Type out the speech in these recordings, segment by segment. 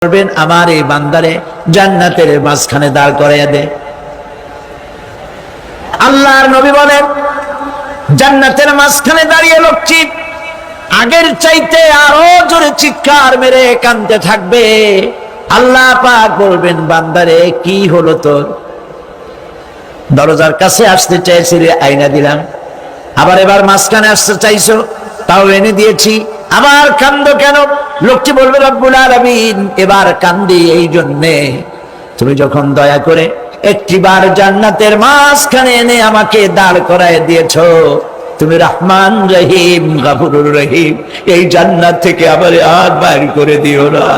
করবেন আমার এই বান্দারে জান্নাতের মাঝখানে দাঁড় করাইয়া দে। আল্লাহর নবী বলেন জান্নাতের মাঝখানে দাঁড়িয়ে লোকটি আগের চাইতে আরো জোরে চিৎকার মেরে কাঁদতে থাকবে। আল্লাহ পাক বলবেন বান্দারে কি হলো তোর? দরজার কাছে আসতে চাইছিলে, আইনা দিলাম। আবার এবার মাঝখানে আসতে চাইছো, তাও এনে দিয়েছি। আবার কান্দো কেন? লোকটি বলবে রব্বুল আলামিন এবার কান্দি এই জন্যে তুমি যখন দয়া করে একটিবার জান্নাতের মাঝখানে এনে আমাকে দাঁড় করায় দিয়েছো। তুমি রহমান রহিম গফুরুর রহিম, এই জান্নাত থেকে আবার আর বাইর করে দিও না।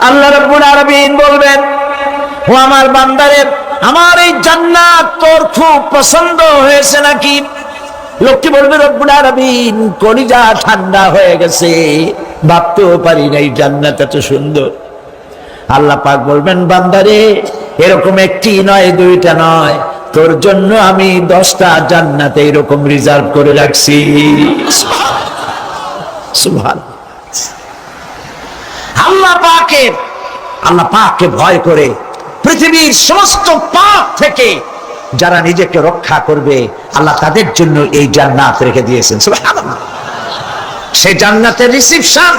আল্লাহ রাব্বুল আলামিন বলবেন ও আমার বান্দারে, আমার এই জান্নাত তোর খুব পছন্দ হয়েছে নাকি? লোকটি বলবে রব্বুল আলামিন কলিজা ঠান্ডা হয়ে গেছে, ভাবতেও পারি না এই জান্নাত এত সুন্দর। আল্লাহ পাক বলবেন বান্দারে এরকম একটি নয় দুইটা নয়, তোর জন্য আমি 10টা জান্নাত এরকম রিজার্ভ করে রাখছি। সুবহানাল্লাহ। আল্লাহ পাককে ভয় করে পৃথিবীর সমস্ত পাপ থেকে যারা নিজেকে রক্ষা করবে আল্লাহ তাদের জন্য এই জান্নাত রেখে দিয়েছেন। সুবহানাল্লাহ। সেই জান্নাতের রিসিপশন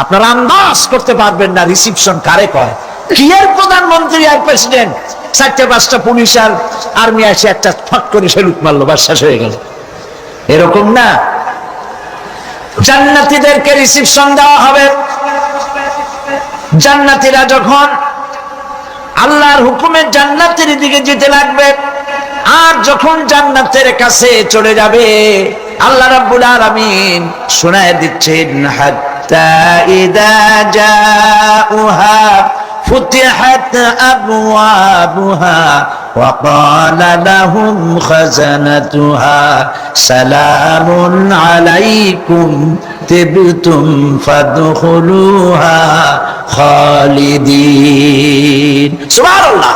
আপনারা আন্দাজ করতে পারবেন না রিসিপশন কারে কয়। কি এর প্রধানমন্ত্রী আর প্রেসিডেন্ট 4-5টা পুলিশ আর আর্মি এসে একটা ফট করে সেলুট মারলো, বাস শেষ হয়ে গেল, এরকম না। জান্নাতীদেরকে রিসিপশন দেওয়া হবে। জান্নাতীরা যখন আল্লাহর হুকুমে জান্নাতের দিকে যেতে লাগবে, আর যখন জান্নাতের কাছে চলে যাবে আল্লাহ রাব্বুল আলামিন শোনায় দিচ্ছেন হাত্তা ইদা জাউহা ফুতিহাত আবওয়াবুহা ওয়া ক্বালা লাহুম খাজানাতুহা সালামুন আলাইকুম তিবতুম ফাদখুলুহা খালিদিন। সুবহানাল্লাহ।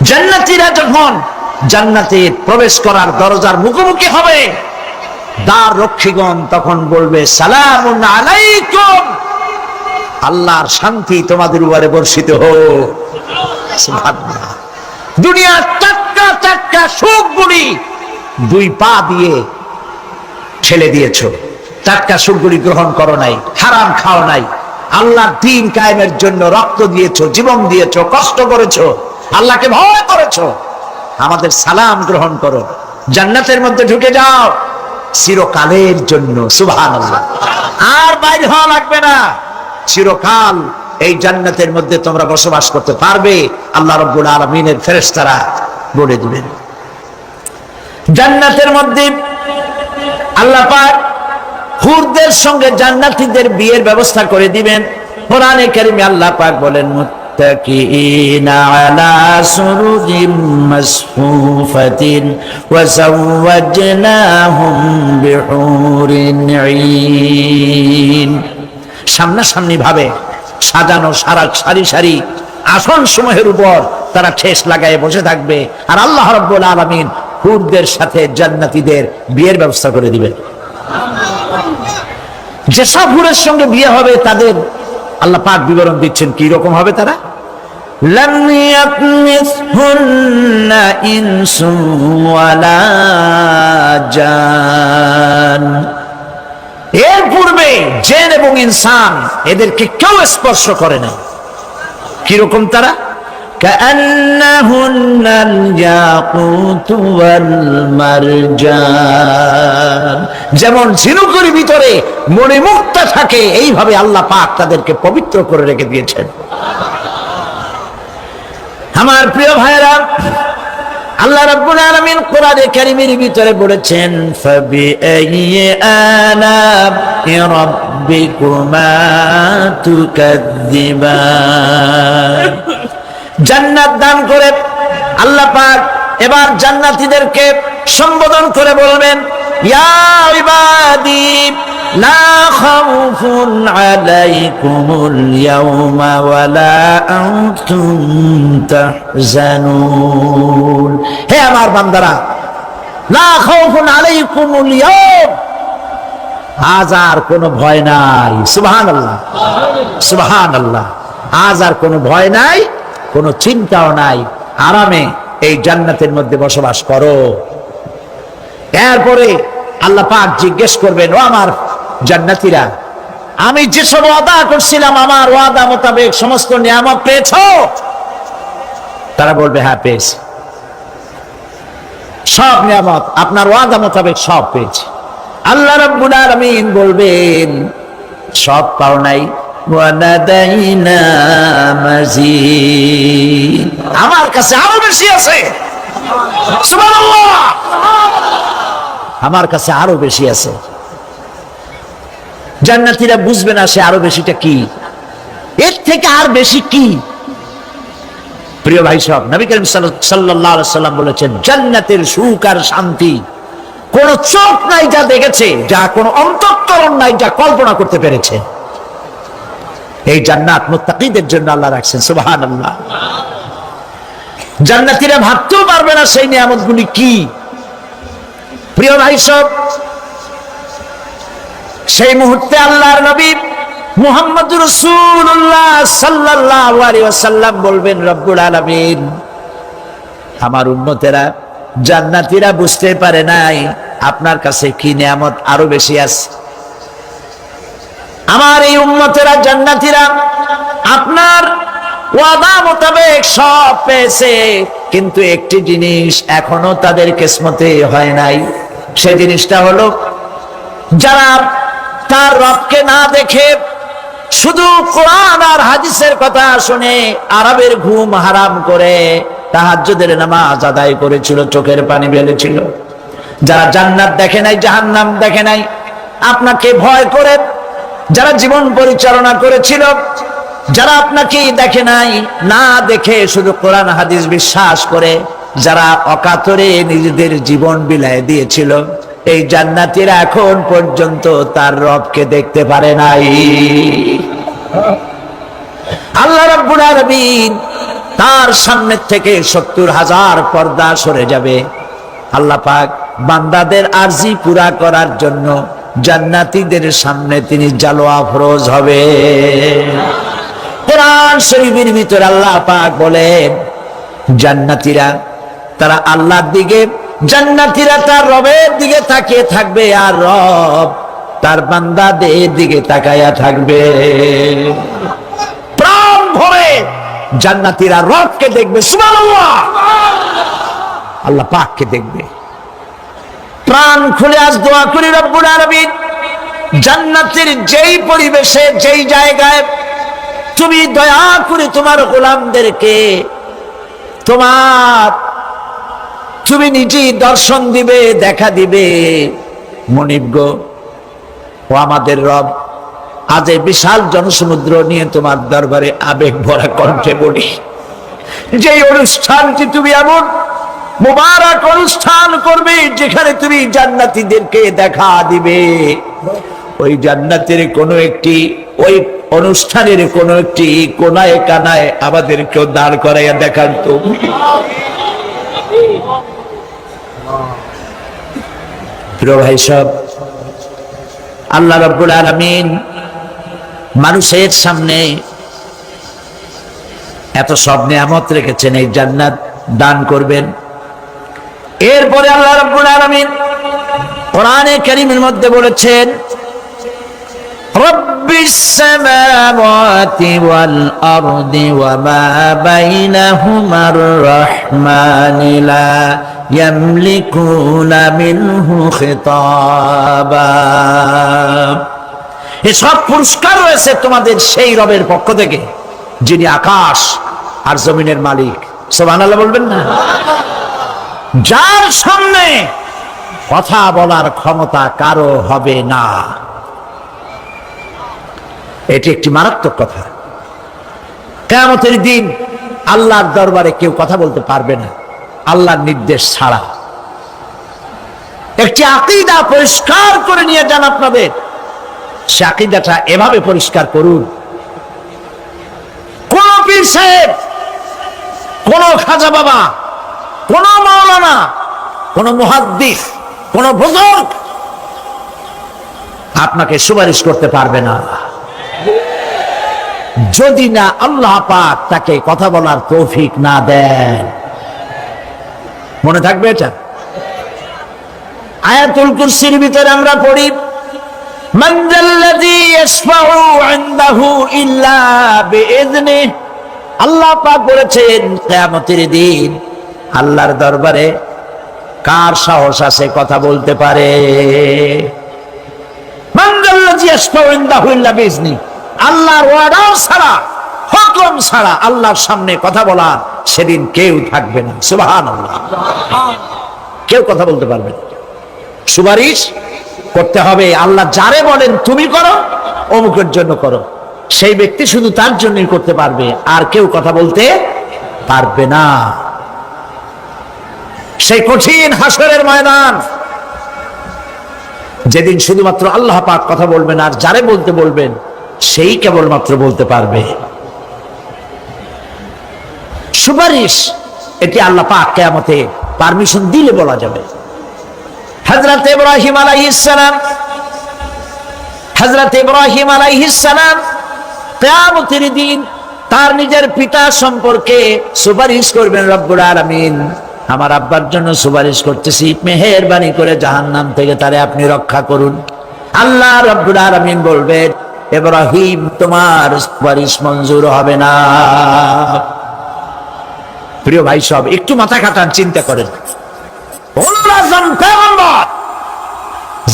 জান্নাতীরা যখন জান্নাতে প্রবেশ করার দরজার মুখোমুখি হবে, দ্বার রক্ষীগণ তখন বলবে সালামুন আলাইকুম, আল্লাহর শান্তি তোমাদের উপরে বর্ষিত হোক। সুবহানাল্লাহ। দুনিয়ার টাটকা টাটকা সুখগুলি 2 পা দিয়ে ঠেলে দিয়েছো, টাটকা সুখগুলি গ্রহণ করো নাই, হারাম খাও নাই, আল্লাহর দ্বীন কায়েমের জন্য রক্ত দিয়েছো, জীবন দিয়েছো, কষ্ট করেছো, আল্লাহকে ভয় করেছো। আমাদের সালাম গ্রহণ করো, জান্নাতের মধ্যে ঢুকে যাও চিরকালের জন্য। সুবহানাল্লাহ। আর বাইরে হওয়া লাগবে না, চিরকাল এই জান্নাতের মধ্যে তোমরা বসবাস করতে পারবে। আল্লাহ রাব্বুল আলামিনের ফেরেশতারা বলে দিবেন। জান্নাতের মধ্যে আল্লাহ পাক হুরদের সঙ্গে জান্নাতীদের বিয়ের ব্যবস্থা করে দিবেন। কোরআনে কারীমে আল্লাহ পাক বলেন মুত্তাকিইনা আলা সুরুরিম মাসফুফাতিন ওয়া যাওয়াজনাহুম বিহুরিন ঈন। সামনাসামনি ভাবে সাজানো সারি সারি আসন সমূহের উপর তারা ঠেস লাগায় বসে থাকবে, আর আল্লাহ রাব্বুল আলামিন হুরদের সাথে জান্নাতীদের বিয়ের ব্যবস্থা করে দিবেন। যেসব হুরের সঙ্গে বিয়ে হবে তাদের আল্লাহ পাক বিবরণ দিচ্ছেন কি রকম হবে তারা। লাম ইয়াতমিসহুন্না ইনসুন ওয়ালা জান, এর পূর্বে জিন এবং ইনসান এদেরকে কেউ স্পর্শ করে না। কি রকম তারা? কাআন্নাহুন্নাল ইয়াকুতু ওয়াল মারজান, যেমন ঝিনুকের ভিতরে মণিমুক্তা থাকে এইভাবে আল্লাহ পাক তাদেরকে পবিত্র করে রেখে দিয়েছেন। আমার প্রিয় ভাইরা, আল্লাহ রাব্বুল আলামিন কোরআনে কারীমের ভিতরে বলেছেন ফাবিআইয়ি আলা'i রাব্বিকুমা তুকাযযিবান। জান্নাত দান করে আল্লাহ পাক এবার জান্নাতীদেরকে সম্বোধন করে বলবেন ইয়া ইবাদি লা খাউফুন আলাইকুমুল ইয়াওমা ওয়ালা আনতুম তাহজানুন। হে আমার বান্দারা, লা খাউফুন আলাইকুমুল ইয়াওম, আজ আর কোনো ভয় নাই। সুবহানাল্লাহ, সুবহানাল্লাহ। আজ আর কোনো ভয় নাই, কোনো চিন্তাও নাই, আরামে এই জান্নাতের মধ্যে বসবাস করো। এরপরে আল্লাহ পাক জিজ্ঞেস করবেন, ও আমার জান্নাতীরা, আমি যেসব ওয়াদা করছিলাম আমার ওয়াদা মোতাবেক সমস্ত নিয়ামত পেয়েছো? তারা বলবে হ্যাঁ পেয়েছি, সব নিয়ামত আপনার ওয়াদা মোতাবেক সব পেয়েছি। আল্লাহ রাব্বুল আলামিন বলবেন সব পাও নাই, ওয়ালাদাইনা মাজিদ, আমার কাছে আরো বেশি আছে। সুবহানাল্লাহ, আমার কাছে আরো বেশি আছে। জান্নাতীরা বুঝবে না সে আরো বেশিটা কি, এর থেকে আর বেশি কি। প্রিয় ভাই সব, নবী করিম সাল্লাল্লাহু আলাইহি সাল্লাম বলেছেন, জান্নাতের সুখ আর শান্তি কোন চোখ নাই যা দেখেছে, যা কোন অন্তঃকরণ নাই যা কল্পনা করতে পেরেছে। এই জান্নাত মুত্তাকিদের জন্য আল্লাহ রাখছেন। সুবহানাল্লাহ। জান্নাতীরা ভাবতেও পারবে না সেই নিয়ামতগুলি কি। প্রিয় ভাই সব, সেই মুহূর্তে আল্লাহর নবী মুহাম্মদুর রাসূলুল্লাহ সাল্লাল্লাহু আলাইহি ওয়াসাল্লাম বলবেন, রব্বুল আলামিন, আমার উম্মতেরা জান্নাতীরা বুঝতে পারে নাই আপনার কাছে কি নিয়ামত আরো বেশি আছে। আমার এই উম্মতেরা জান্নাতীরা আপনার ওয়াদা মোতাবেক সব পেয়েছে, কিন্তু একটি জিনিস এখনো তাদের কিসমতে হয় নাই। সেই জিনিসটা হলো, যারা তার রবকে না দেখে শুধু কোরআন আর হাদিসের কথা শুনে আরবের ঘুম হারাম করে তাহাজ্জুদের নামাজ আদায় করেছিল, চোখের পানি ফেলেছিল, যারা জান্নাত দেখে নাই, জাহান্নাম দেখে নাই, আপনাকে ভয় করে যারা জীবন পরিচালনা করেছিল, যারা আপনাকে দেখে নাই, না দেখে শুধু কোরআন হাদিস বিশ্বাস করে যারা অকাতরে নিজেদের জীবন বিলায় দিয়েছিল, এই জান্নাতীরা এখন পর্যন্ত তার রবকে দেখতে পারে নাই। আল্লাহ রাব্বুল আলামিন তার সামনে থেকে ৭০,০০০ পর্দা সরে যাবে। আল্লাহ পাক বান্দাদের আরজি পুরা করার জন্য জান্নাতীদের সামনে তিনি জালোয়া ফরজ হবে। কোরআন শরীফের ভিতরে আল্লাহ পাক বলেন, জান্নাতীরা তারা আল্লাহর দিকে, জান্নাতীরা তার রবের দিকে তাকিয়ে থাকবে, আর রব তার বান্দাদের দিকে তাকায়া থাকবে। প্রাণ ভরে জান্নাতীরা রবকে দেখবে। সুবহানাল্লাহ, আল্লাহ পাককে দেখবে। প্রাণ খুলে আজ দোয়া করি, রব্বুল আলামিন, জান্নাতের যেই পরিবেশে, যেই জায়গায় তুমি দয়া করে তোমার গোলামদেরকে তুমি নিজেই দর্শন দিবে, দেখা দিবে। মনিব গো, ও আমাদের রব, আজ এই বিশাল জনসমুদ্র নিয়ে তোমার দরবারে আবেগ ভরা কণ্ঠে বলি, যে অনুষ্ঠানটি তুমি এমন মুবারক অনুষ্ঠান করবে যেখানে তুমি জান্নাতীদেরকে দেখা দিবে, ওই জান্নাতের কোনো একটি, ওই অনুষ্ঠানের কোনো একটি কোনায় কানায় আমাদেরকেও দাঁড় করাইয়া দেখান তো। প্রিয় ভাই সব, আল্লাহ রাব্বুল আলামিন মানুষের সামনে এত সব নিয়ামত রেখেছেন, এই জান্নাত দান করবেন। এরপরে আল্লাহ রাব্বুল আলামিন কোরআনে কারীমের মধ্যে বলেছেন, রব্বিস সামাওয়াতি ওয়াল আরদি ওয়া মা বাইনাহুমার রাহমানি লা ইয়ামলিকুনা মিনহু খিতাবা। এসব পুরস্কার রয়েছে তোমাদের সেই রবের পক্ষ থেকে যিনি আকাশ আর জমিনের মালিক। সুবহানাল্লাহ বলবেন না? যার সামনে কথা বলার ক্ষমতা কারো হবে না। এটি একটি মারাত্মক কথা। কিয়ামতের দিন আল্লাহর দরবারে কেউ কথা বলতে পারবে না আল্লাহর নির্দেশ ছাড়া। একটি আকীদা পরিষ্কার করে নিয়ে যান আপনাদের, সে আকীদাটা এভাবে পরিষ্কার করুন, কোন পীর সাহেব, কোন খাজা বাবা, কোন মাওলানা, কোন মুহাদ্দিস, কোন বুজুর্গ আপনাকে সুপারিশ করতে পারবে না, যদি না আল্লাহ পাক তাকে কথা বলার তৌফিক না দেন। মনে থাকবে এটা। আয়াতুল কুরসির ভিতরে আমরা পড়ি, মান যাল্লাযী ইয়াশফাউ ইনদাহু ইল্লা বিইযনিহি। আল্লাহ পাক বলেছেন কিয়ামতের দিন আল্লাহর দরবারে কার সাহস আছে কথা বলতে পারে? মান যাল্লাযী ইয়াশফাউ ইনদাহু ইল্লা বিইযনিহি। আল্লাহর ওয়াদা ছাড়া, হুকুম ছাড়া আল্লাহর সামনে কথা বলার সেদিন কেউ থাকবে না। সুবহানাল্লাহ। কেউ কথা বলতে পারবে না। সুপারিশ করতে হবে আল্লাহ যারে বলেন তুমি করো, অমুকের জন্য করো, সেই ব্যক্তি শুধু তার জন্যই করতে পারবে, আর কেউ কথা বলতে পারবে না। সেই কঠিন হাসরের ময়দান, যেদিন শুধুমাত্র আল্লাহ পাক কথা বলবেন, আর যারে বলতে বলবেন সেই কেবলমাত্র বলতে পারবে। সুপারিশ এটি আল্লাহ পাক কিয়ামতে পারমিশন দিলে বলা যাবে। হযরত ইব্রাহিম আলাইহিস সালাম কিয়ামতের দিন তার নিজের পিতা সম্পর্কে সুপারিশ করবেন। রব্বুল আলামিন, আমার আব্বার জন্য সুপারিশ করতেছি, মেহেরবানি করে জাহান্নাম থেকে তারে আপনি রক্ষা করুন। আল্লাহ রব্বুল আলামিন বলবেন, ইব্রাহিম তোমার সুপারিশ মঞ্জুর হবে না। প্রিয় ভাই সব, একটু মাথা খাটান, চিন্তা করেন।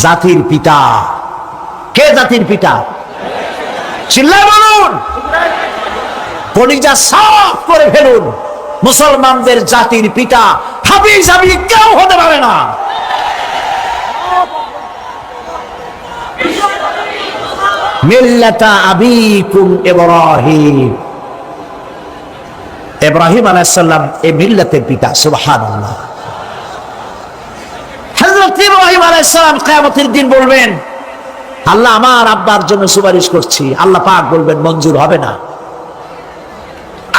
জাতির পিতা কে? জাতির পিতা চিল্লায় বলুন, কলিজা সাফ করে ফেলুন। মুসলমানদের জাতির পিতা হাবিজ আবি কেউ হতে পারে না। মিল্লাতা আবিকুম ইব্রাহিম। ইব্রাহিম আলাইহিস সালাম এই মিল্লাতের পিতা। সুবহানাল্লাহ। হযরত ইব্রাহিম আলাইহিস সালাম কিয়ামতের দিন বলবেন, আল্লাহ আমার আব্বার জন্য সুপারিশ করছি। আল্লাহ পাক বলবেন মঞ্জুর হবে না।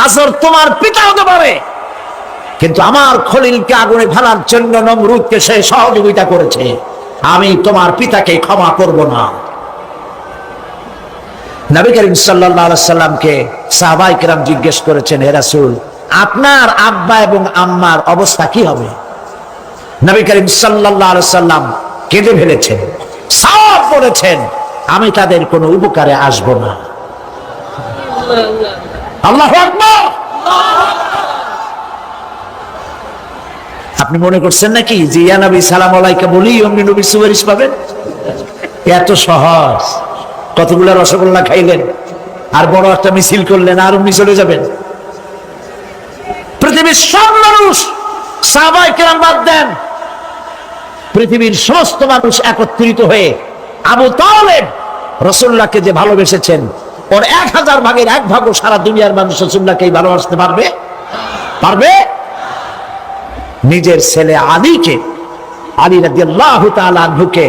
আসর তোমার পিতা হতে পারে, কিন্তু আমার খলিলকে আগুনে ফেলার জন্য নমরুদকে সে সহযোগিতা করেছে, আমি তোমার পিতাকে ক্ষমা করব না। নবী করিম সাল্লাল্লাহু আলাইহি সাল্লামকে সাহাবায়ে কেরাম জিজ্ঞেস করেছেন, হে রাসূল, আপনার আব্বা এবং আম্মার অবস্থা কি হবে? নবী করিম সাল্লাল্লাহু আলাইহি সাল্লাম কেঁদে ফেলেছেন, সব বলেছেন, আমি তাদের কোনো উপকারে আসব না। আল্লাহু আকবার। আপনি মনে করছেন নাকি যে ইয়া নবী সালাম আলাইকা বলি অমনি নবী সুপারিশ পাবেন? এত সহজ। কতগুলো রসগোল্লা খাইলেন আর বড় একটা মিছিল করলেন আর অমনি চলে যাবেন? পৃথিবীর সব মানুষ, সাহাবায়ে কেরাম বাদ দেন, পৃথিবীর সমস্ত মানুষ একত্রিত হয়ে আবু তালেব রাসূলুল্লাহকে যে ভালোবেসেছেন, ওর 1000 ভাগের 1 ভাগও সারা দুনিয়ার মানুষ রাসূলুল্লাহকে ভালোবাসতে পারবে? পারবে? নিজের ছেলে আলীকে, আলী রাদিয়াল্লাহু তাআলা আনহুকে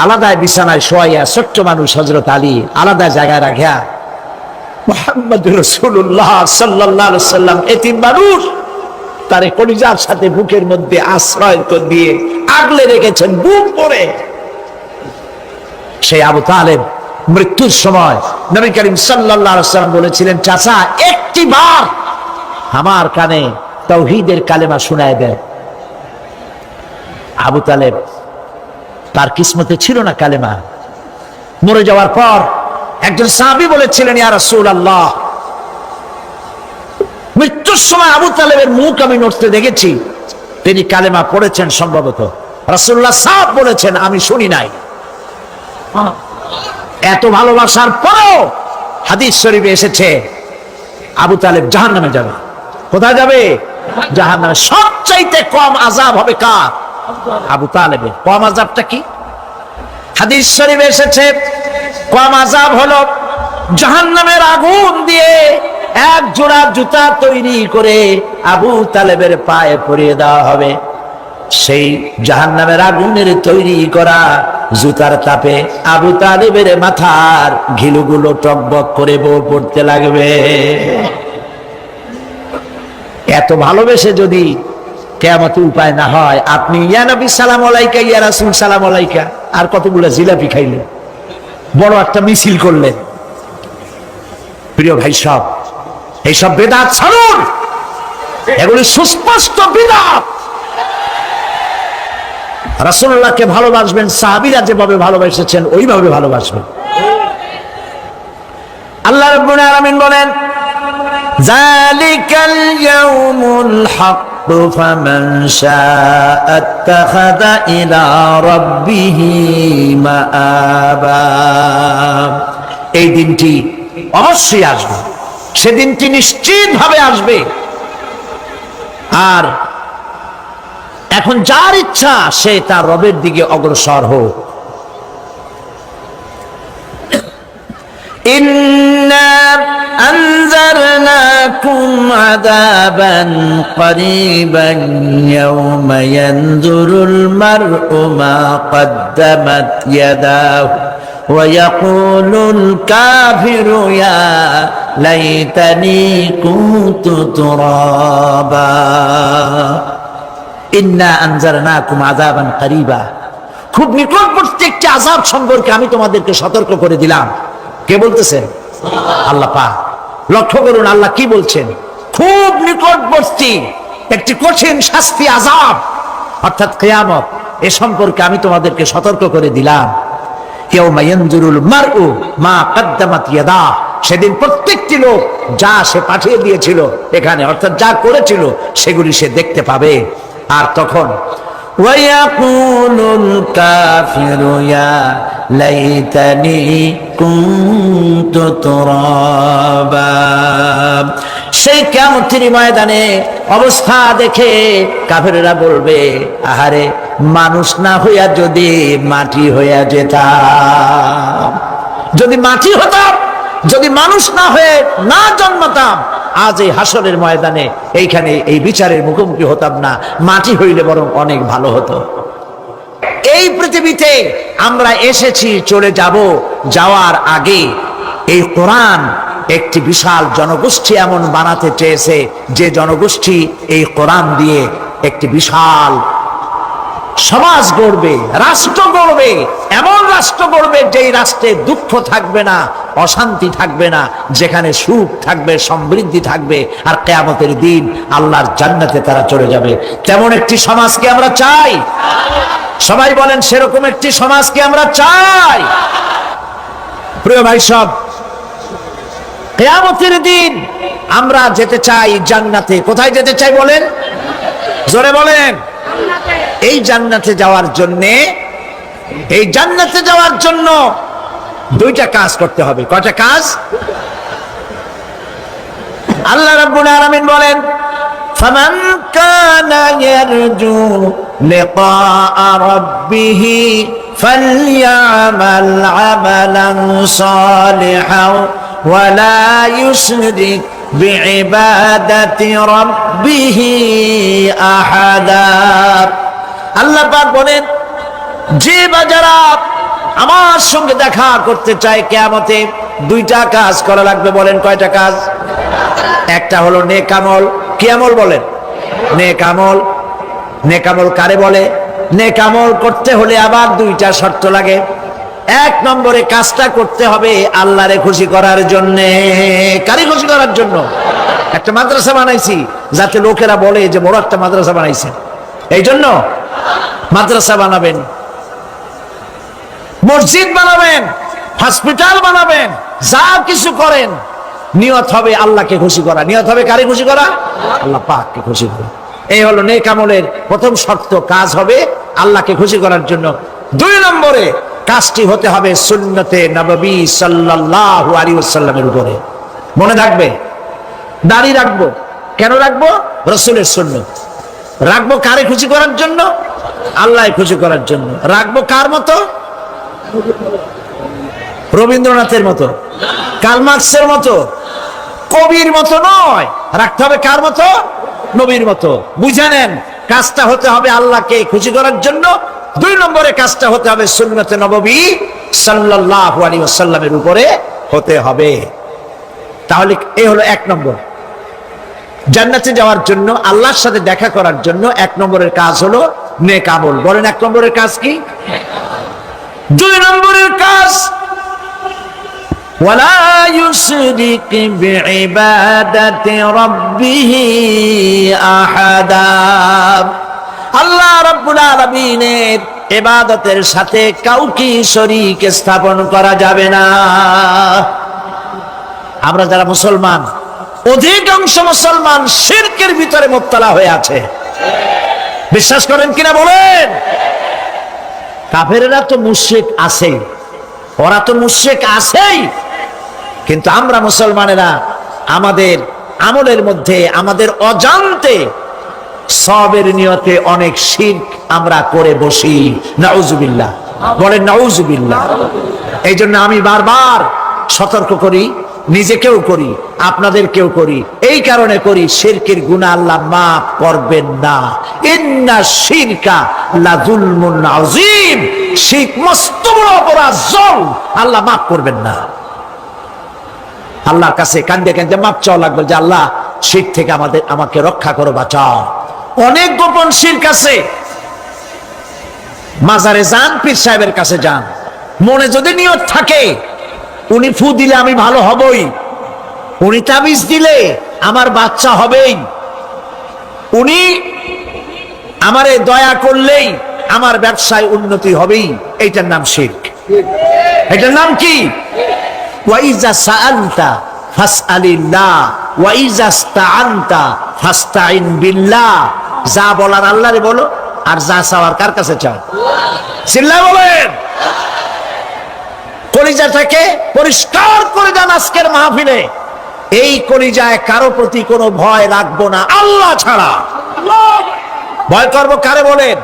আলাদা বিছানায় শোয়াইয়া, ছোট্ট মানুষ হযরত আলী আলাদা জায়গায় রাখিয়া, মুহাম্মদুর রাসূলুল্লাহ সাল্লাল্লাহু আলাইহি ওয়াসাল্লাম এতিম মানুষ, তারে কলিজার সাথে বুকের মধ্যে আশ্রয় দিয়ে আগলে রেখেছেন বুক করে। সেই আবু তালেব মৃত্যুর সময় নবী করিম সাল্লাল্লাহু আলাইহি ওয়াসাল্লাম বলেছিলেন, চাচা একটিবার আমার কানে তাওহীদের কালেমা শোনায় দেন। আবু তালেব, তার কিসমতে ছিল না কালেমা। মরে যাওয়ার পর একজন সাহাবী বলেছিলেন, ইয়া রাসূলুল্লাহ, মৃত্যুর সময় আবু তালেবের মুখ আমি নড়তে দেখেছি, তিনি কালেমা পড়েছেন সম্ভবত। রাসূলুল্লাহ সাহেব বলেছেন, আমি শুনি নাই। এত ভালোবাসার পরেও হাদিস শরীফে এসেছে আবু তালেব জাহান্নামে যাবে। কোথায় যাবে? জাহান্নামে। সবচাইতে কম আযাব হবে কার? আবু তালেবের। কম আযাবটা কি? হাদিস শরীফে এসেছে কম আযাব হলো জাহান্নামের আগুন দিয়ে এক জোড়া জুতা তৈরি করে আবু তালেবের পায়ে পরিয়ে দেওয়া হবে। সেই জাহান্নামের আগুনের তৈরি করা জুতার তাপে আবু তালেবের মাথার ঘিলুগুলো টকবক করে পড়তে লাগবে। এত ভালোবেসে যদি কিয়ামতে উপায় না হয়, আপনি ইয়া নবী সালাম আলাইকা, ইয়া রাসূল সালাম আলাইকা, আর কতগুলো জিলাপি খাইলেন, বড় একটা মিছিল করলেন। প্রিয় ভাই সব, এইসব বেদাত ছাড়ুন, এগুলি সুস্পষ্ট বিদআত। রাসূলুল্লাহকে ভালোবাসবেন, সাহাবীরা যেভাবে ভালোবেসেছেন ওইভাবে ভালোবাসবেন। আল্লাহ রাব্বুল আলামিন বলেন, যালিকাল ইয়াউমুল হক ফামান শাআ আত্তাখাযা ইলা রাব্বিহি মাআবা। এই দিনটি অবশ্যই আসবে, সেদিনটি নিশ্চিতভাবে আসবে। আর এখন যার ইচ্ছা সে তার রবের দিকে অগ্রসর হোক। ইন্না আনজারনাকুম আযাবান করিবান ইয়াওমা ইয়ানজুরুল মার'উ মা কদ্দামাত ইয়াদাহু ওয়া ইয়াকুলুল কাফিরু ইয়া লাইতানি কুনতু তুরাবা। ইন্না আনজারনাকুম আযাবান করিবা, খুব নিকটবর্তী একটি আযাব সম্পর্কে আমি তোমাদেরকে সতর্ক করে দিলাম। কে বলতেছেন? আল্লাহ পাক। লক্ষ্য করুন আল্লাহ কি বলছেন, খুব নিকটবর্তী একটি কঠিন শাস্তি, আযাব অর্থাৎ কিয়ামত, এ সম্পর্কে আমি তোমাদেরকে সতর্ক করে দিলাম। ইয়াউমা ইয়ানজুরুল মার'উ মা কদ্দামাত ইয়াদা, সেদিন প্রত্যেকটি লোক যা সে পাঠিয়ে দিয়েছিল এখানে, অর্থাৎ যা করেছিল সেগুলি সে দেখতে পাবে। আর তখন ওয়ায়াকুলুল কাফিরু ইয়া লাইতানি কুনতু তুরাবা। সেই কিয়ামতের ময়দানে অবস্থা দেখে কাফেররা বলবে, আহারে মানুষ না হইয়া যদি মাটি হইয়া যেতাম, যদি মাটি হতাম, যদি মানুষ না হয়ে না জন্মতাম, আজ এই হাসরের ময়দানে এইখানে এই বিচারের মুখোমুখি হতাম না, মাটি হইলে বরং অনেক ভালো হতো। এই পৃথিবীতে আমরা এসেছি, চলে যাব, যাওয়ার আগে এই কোরআন একটি বিশাল জনগোষ্ঠী এমন বানাতে চেয়েছে যে জনগোষ্ঠী এই কোরআন দিয়ে একটি বিশাল সমাজ গড়বে, রাষ্ট্র গড়বে, এমন রাষ্ট্র গড়বে যেই রাষ্ট্রে দুঃখ থাকবে না, অশান্তি থাকবে না, যেখানে সুখ থাকবে, সমৃদ্ধি থাকবে, আর কিয়ামতের দিন আল্লাহর জান্নাতে তারা চলে যাবে। তেমন একটি সমাজকে আমরা চাই। সবাই বলেন সেরকম একটি সমাজকে আমরা চাই। প্রিয় ভাই সব, কিয়ামতের দিন আমরা যেতে চাই জান্নাতে। কোথায় যেতে চাই বলেন? জোরে বলেন। এই জান্নাতে যাওয়ার জন্য দুইটা কাজ করতে হবে। কয়টা কাজ? আল্লাহ রাব্বুল আলামিন বলেন, ফামান কানা ইয়ারজু লিকাআ রাব্বিহি ফালইআমাল আমালান সালিহান ওয়া লা ইউশরিক বিইবাদাতি রাব্বিহি আহাদা। আল্লাহ পাক বলেন, যে বাজারা আমার সঙ্গে দেখা করতে চায় কিয়ামতে, দুইটা কাজ করা লাগবে। বলেন কয়টা কাজ? একটা হলো নেক আমল। কি আমল বলেন? নেক আমল। নেক আমল কারে বলে? নেক আমল করতে হলে আবার দুইটা শর্ত লাগে। এক নম্বরে কাজটা করতে হবে আল্লাহরে খুশি করার জন্য। কারে খুশি করার জন্য? একটা মাদ্রাসা বানাইছি যাতে লোকেরা বলে যে বড় একটা মাদ্রাসা বানাইছে, এই জন্য মাদ্রাসা বানাবেন, মসজিদ বানাবেন, হসপিটাল বানাবেন, যা কিছু করেন নিয়ত হবে আল্লাহকে খুশি করা। নিয়ত হবে কারে খুশি করা? আল্লাহ পাককে খুশি করা। এই হলো নেক আমলের প্রথম শর্ত, কাজ হবে আল্লাহকে খুশি করার জন্য। দুই নম্বরে কাজটি হতে হবে সুন্নতে নববী সাল্লাল্লাহু আলাইহি ওয়াসাল্লামের উপরে। মনে থাকবে, দাড়ি রাখবো। কেন রাখবো? রাসূলের সুন্নত। রাখবো কারে খুশি করার জন্য? আল্লাহ খুশি করার জন্য। রাখবো কার মতো? রবীন্দ্রনাথের মতো, কার্ল মার্কসের মতো, কবির মতো নয়। রাখতে হবে কার মতো? নবীর মতো। বুঝে নেন, কাজটা হতে হবে আল্লাহকে খুশি করার জন্য। দুই নম্বরে কাজটা হতে হবে সুন্নতে নববী সাল্লাল্লাহু আলাইহি ওয়াসাল্লামের উপরে হতে হবে। তাহলে এই হলো এক নম্বর। জান্নাতে যাওয়ার জন্য, আল্লাহর সাথে দেখা করার জন্য এক নম্বরের কাজ হলো নেক আমল। বলেন এক নম্বরের কাজ কি? দুই নম্বরের কাজ, ওয়ালা ইউশরিক বিইবাদাতি রাব্বিহি আহাদা। আল্লাহ রাব্বুল আলামিনের ইবাদতের সাথে কাউকে শরীক স্থাপন করা যাবে না। আমরা যারা মুসলমান, অধিকাংশ মুসলমান শিরকের ভিতরে মুবতালা হয়ে আছে। বিশ্বাস করেন কিনা বলেন? কাফেরেরা তো মুশরিক আছে, ওরা তো মুশরিক আছেই, কিন্তু আমরা মুসলমানেরা আমাদের আমলের মধ্যে আমাদের অজান্তে সবের নিয়তে অনেক শিরক আমরা করে বসি। নাউজুবিল্লাহ, বলেন নাউজুবিল্লাহ। এই জন্য আমি বারবার সতর্ক করি, নিজেকেও করি, আপনাদেরকেও করি। এই কারণে করি, শিরকের গুনাহ আল্লাহ মাফ করবেন না। ইন্না শিরকা লাযুলমুন আযীম, শিরক মস্ত বড় অপরাধ, জুলম, আল্লাহ মাফ করবেন না। আল্লাহর কাছে কান্দে কান্দে মাপ চাওয়া লাগবে যে আল্লাহ শিরক থেকে আমাকে রক্ষা করো, বাঁচাও। অনেক গোপন শিরক আছে। মাজারে যান, পীর সাহেবের কাছে যান, মনে যদি নিয়ত থাকে উনি ফু দিলে আমি ভালো হবই, উনি তাবিজ দিলে আমার বাচ্চা হবেই, উনি আমারে দয়া করলেই আমার ব্যবসায় উন্নতি হবেই, এইটার নাম শিরক। এটার নাম কি? ওয়াইজা সাআলতা ফাসআলিল্লাহ ওয়াইজা ইসতাআনতা ফাসতাইন বিল্লাহ। যা বলার আল্লাহরে বলো, আর যা চাওয়ার কার কাছে চাও? চিল্লায় বলেন। কলিজাটাকে পরিষ্কার করে দেন আজকের মাহফিলে। এই কলিজায় কারো প্রতি কোনো ভয় রাখবো না আল্লাহ ছাড়া। ভয় করবো কারে বলেন?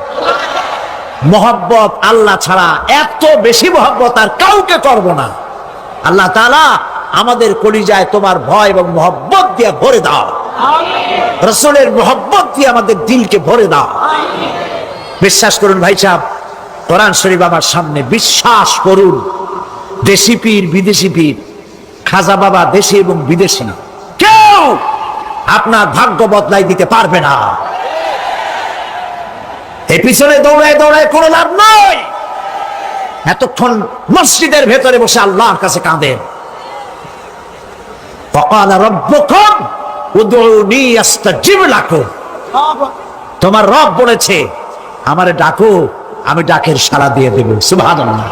মহব্বত আল্লাহ ছাড়া, এত বেশি মহব্বত আর কাউকে করব না। আল্লাহ তাআলা আমাদের কলিজায় তোমার ভয় এবং মহব্বত দিয়ে ভরে দাও, রাসূলের মহব্বত দিয়ে আমাদের দিলকে ভরে দাও। বিশ্বাস করুন ভাই সাহেব, কোরআন শরীফ আমার সামনে, বিশ্বাস করুন। দেশি পীর, বিদেশি পীর, খাজা বাবা দেশি এবং বিদেশি, কেউ আপনার ভাগ্য বদলাই দিতে পারবে না। এই পিছনে দৌড়ায় দৌড়ায় কোনো লাভ নয়। এতক্ষণ মসজিদের ভেতরে বসে আল্লাহর কাছে কাঁদেন। ওয়াকালা রাব্বুকুম উদউনি আস্তাজিব লাকুম। তোমার রব বলেছে আমারে ডাকো, আমি ডাকের সাড়া দিয়ে দেব। সুবহানাল্লাহ।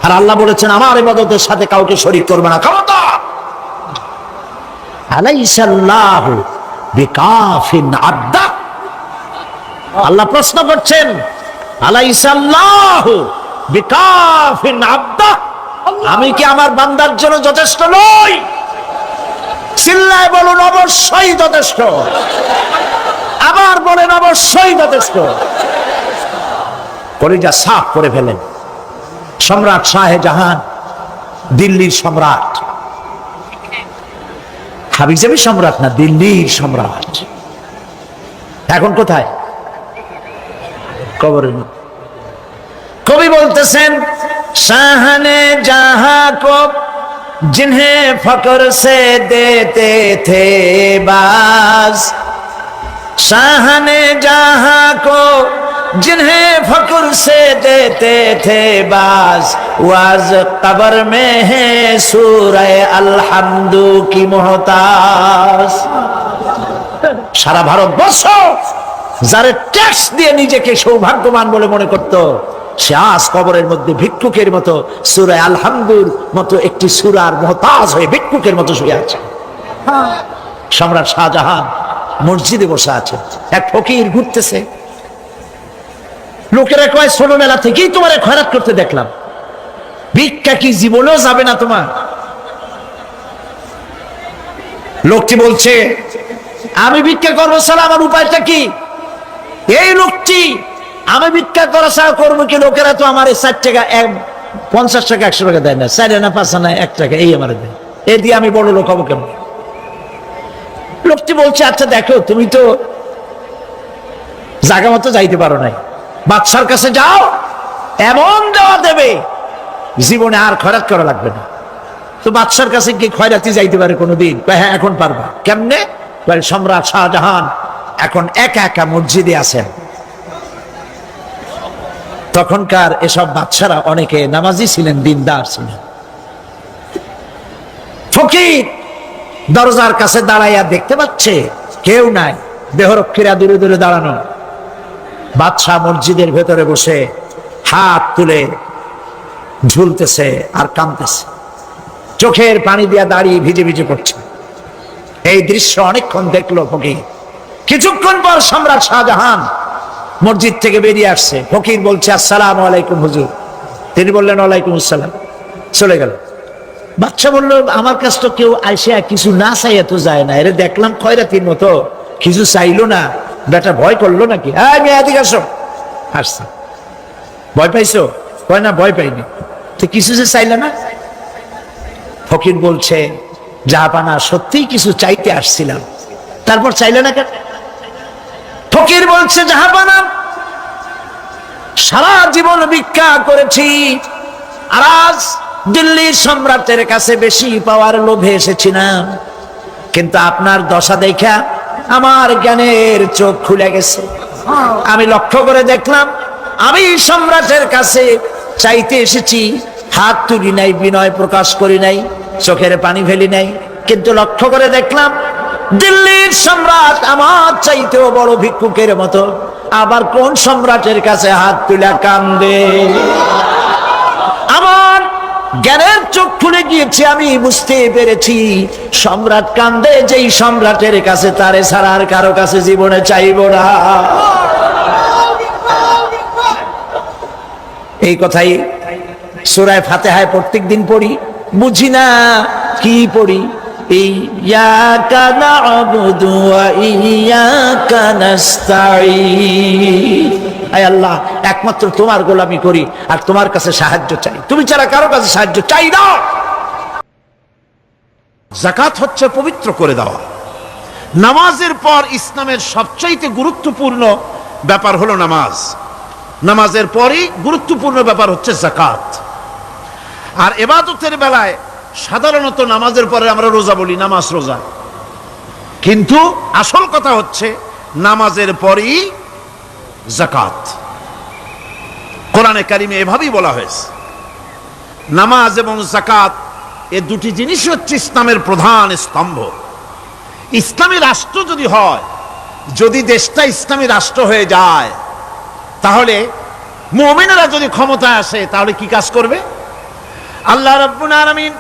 আর আল্লাহ বলেছেন আমার ইবাদতের সাথে কাউকে শরীক করবে না। খবরদার। আলাইসাল্লাহু বিকাফিন আবদা। আল্লাহ প্রশ্ন করছেন, আলাইসাল্লাহু বিকাফিন আবদা, আমি কি আমার বান্দার জন্য যথেষ্ট নই? চিল্লায় বলুন অবশ্যই যথেষ্ট। আবার বলেন অবশ্যই যথেষ্ট। কলিজা সাফ করে ফেলেন। সম্রাট শাহজাহান, দিল্লির সম্রাট, হাবিজাবি সম্রাট না, দিল্লির সম্রাট। এখন কোথায়? কবরে। কবি বলতেছেন, শাহনে জাহাं को जिन्हें फकर से देते थे बाज, शाहने जहां को जिन्हें फकर से देते थे बाज, वाज कब्र में है सूरह अलहम्दु की मोहताज। সারা ভারতবর্ষ যারা ট্যাক্স দিয়ে নিজেকে সৌভাগ্যবান বলে মনে করত, সে আজ কবরের মধ্যে ভিক্ষুকের মতো সূরা আলহামদুর মতো একটি সূরার মুহতাজ হয়ে ভিক্ষুকের মতো শুয়ে আছে। সম্রাট শাহজাহান মসজিদে বসে আছে, এক ফকির ঘুরতেছে। লোকেরা কয় ছোটবেলা থেকেই তোমার খয়রাত করতে দেখলাম, ভিক্ষা কি জীবনেও যাবে না তোমার? লোকটি বলছে, আমি ভিক্ষা করবো ছাড়া আমার উপায়টা কি? এই লোকটি, আমি ভিক্ষা করা ছাড়া করবো কি? লোকেরা তো আমার 60 টাকা, 50 টাকা, 100 টাকা দেয় না, 4 আনা 5 আনা 1 টাকা এই আমার দেয়, এ দিয়ে আমি বড় লোক হবো কেমন? লোকটি বলছে, আচ্ছা দেখো, তুমি তো জায়গা মতো যাইতে পারো নাই, বাদশার কাছে যাও, এমন দেওয়া দেবে জীবনে আর খয়রাত করা লাগবে না। তো বাদশার কাছে কি খয়রাতি যাইতে পারে কোনোদিন? হ্যাঁ এখন পারবা। কেমনে? সম্রাট শাহজাহান এখন একা একা মসজিদে আছেন। তখনকার এসব বাদশারা অনেকে নামাজি ছিলেন, দিনদার ছিলেন। ফকির দরজার কাছে দাঁড়াইয়া দেখতে পাচ্ছে কেউ নাই, দেহরক্ষীরা দূরে দূরে দাঁড়ানো। বাদশাহ মসজিদের ভেতরে বসে হাত তুলে ঝুলতেছে আর কাঁদতেছে, চোখের পানি দিয়া দাঁড়িয়ে ভিজে ভিজে পড়ছে। এই দৃশ্য অনেকক্ষণ দেখলো ফকির। কিছুক্ষণ পর সম্রাট শাহজাহান মসজিদ থেকে বেরিয়ে আসছে। ফকির বলছে, আসসালামু আলাইকুম হুজুর। তিনি বললেন, ওয়ালাইকুম আসসালাম। চলে গেল। বাচ্চা বললো, আমার কাছে তো কেউ আইসা কিছু না চাইয়া তো যায় না, এরে দেখলাম খয়রাতির মতো কিছু চাইলো না, বেটা ভয় করলো নাকি? হ্যাঁ মেয়ে এদিকে আসো। আসছে। ভয় পাইছো? কয় না, ভয় পাইনি। তো কিছু যে চাইলে না? ফকির বলছে, জাহাপানা সত্যিই কিছু চাইতে আসছিলাম। তারপর চাইলে না কেন? ফকির বলছে, জাহাপানা সারা জীবন ভিক্ষা করেছি, আর আজ দিল্লির সম্রাটের কাছে বেশি পাওয়ার লোভে এসেছিলাম, কিন্তু আপনার দশা দেখা আমার জ্ঞানের চোখ খুলে গেছে। আমি লক্ষ্য করে দেখলাম, আমি সম্রাটের কাছে চাইতে এসেছি, হাত তুলি নাই, বিনয় প্রকাশ করি নাই, চোখের পানি ফেলি নাই, কিন্তু লক্ষ্য করে দেখলাম দিল্লির সম্রাট আমার চাইতেও বড় ভিক্ষুকের মতো। আবার কোন সম্রাটের কাছে হাত তুলে কান্দে? আমার জ্ঞানের চোখ খুলে গিয়েছে, আমি বুঝতে পেরেছি সম্রাট কান্দে যেই সম্রাটের কাছে, তারে ছাড়া আর কারো কাছে জীবনে চাইব না। এই কথাই সূরা ফাতিহায় প্রত্যেক দিন পড়ি, বুঝি না কি পড়ি। ইয়াকা না'বুদু ওয়া ইয়াকা নাস্তাঈন। আয় আল্লাহ, একমাত্র তোমার গোলামি করি আর তোমার কাছে সাহায্য চাই, তুমি ছাড়া কারো কাছে সাহায্য চাই না। যাকাত হচ্ছে পবিত্র করে দেওয়া। নামাজের পর ইসলামের সবচাইতে গুরুত্বপূর্ণ ব্যাপার হলো নামাজ। নামাজের পরই গুরুত্বপূর্ণ ব্যাপার হচ্ছে যাকাত। আর ইবাদতের বেলায় সাধারণত নামাজের পরে আমরা রোজা বলি, নামাজ রোজা, কিন্তু আসল কথা হচ্ছে নামাজের পরই যাকাত। কোরআনে কারিমে এভাবেই বলা হয়েছে। নামাজ এবং যাকাত এ দুটি জিনিস হচ্ছে ইসলামের প্রধান স্তম্ভ। ইসলামী রাষ্ট্র যদি হয়, যদি দেশটা ইসলামী রাষ্ট্র হয়ে যায়, তাহলে মুমিনেরা যদি ক্ষমতায় আসে, তাহলে কি কাজ করবে? আল্লাহ রাব্বুল আলামিন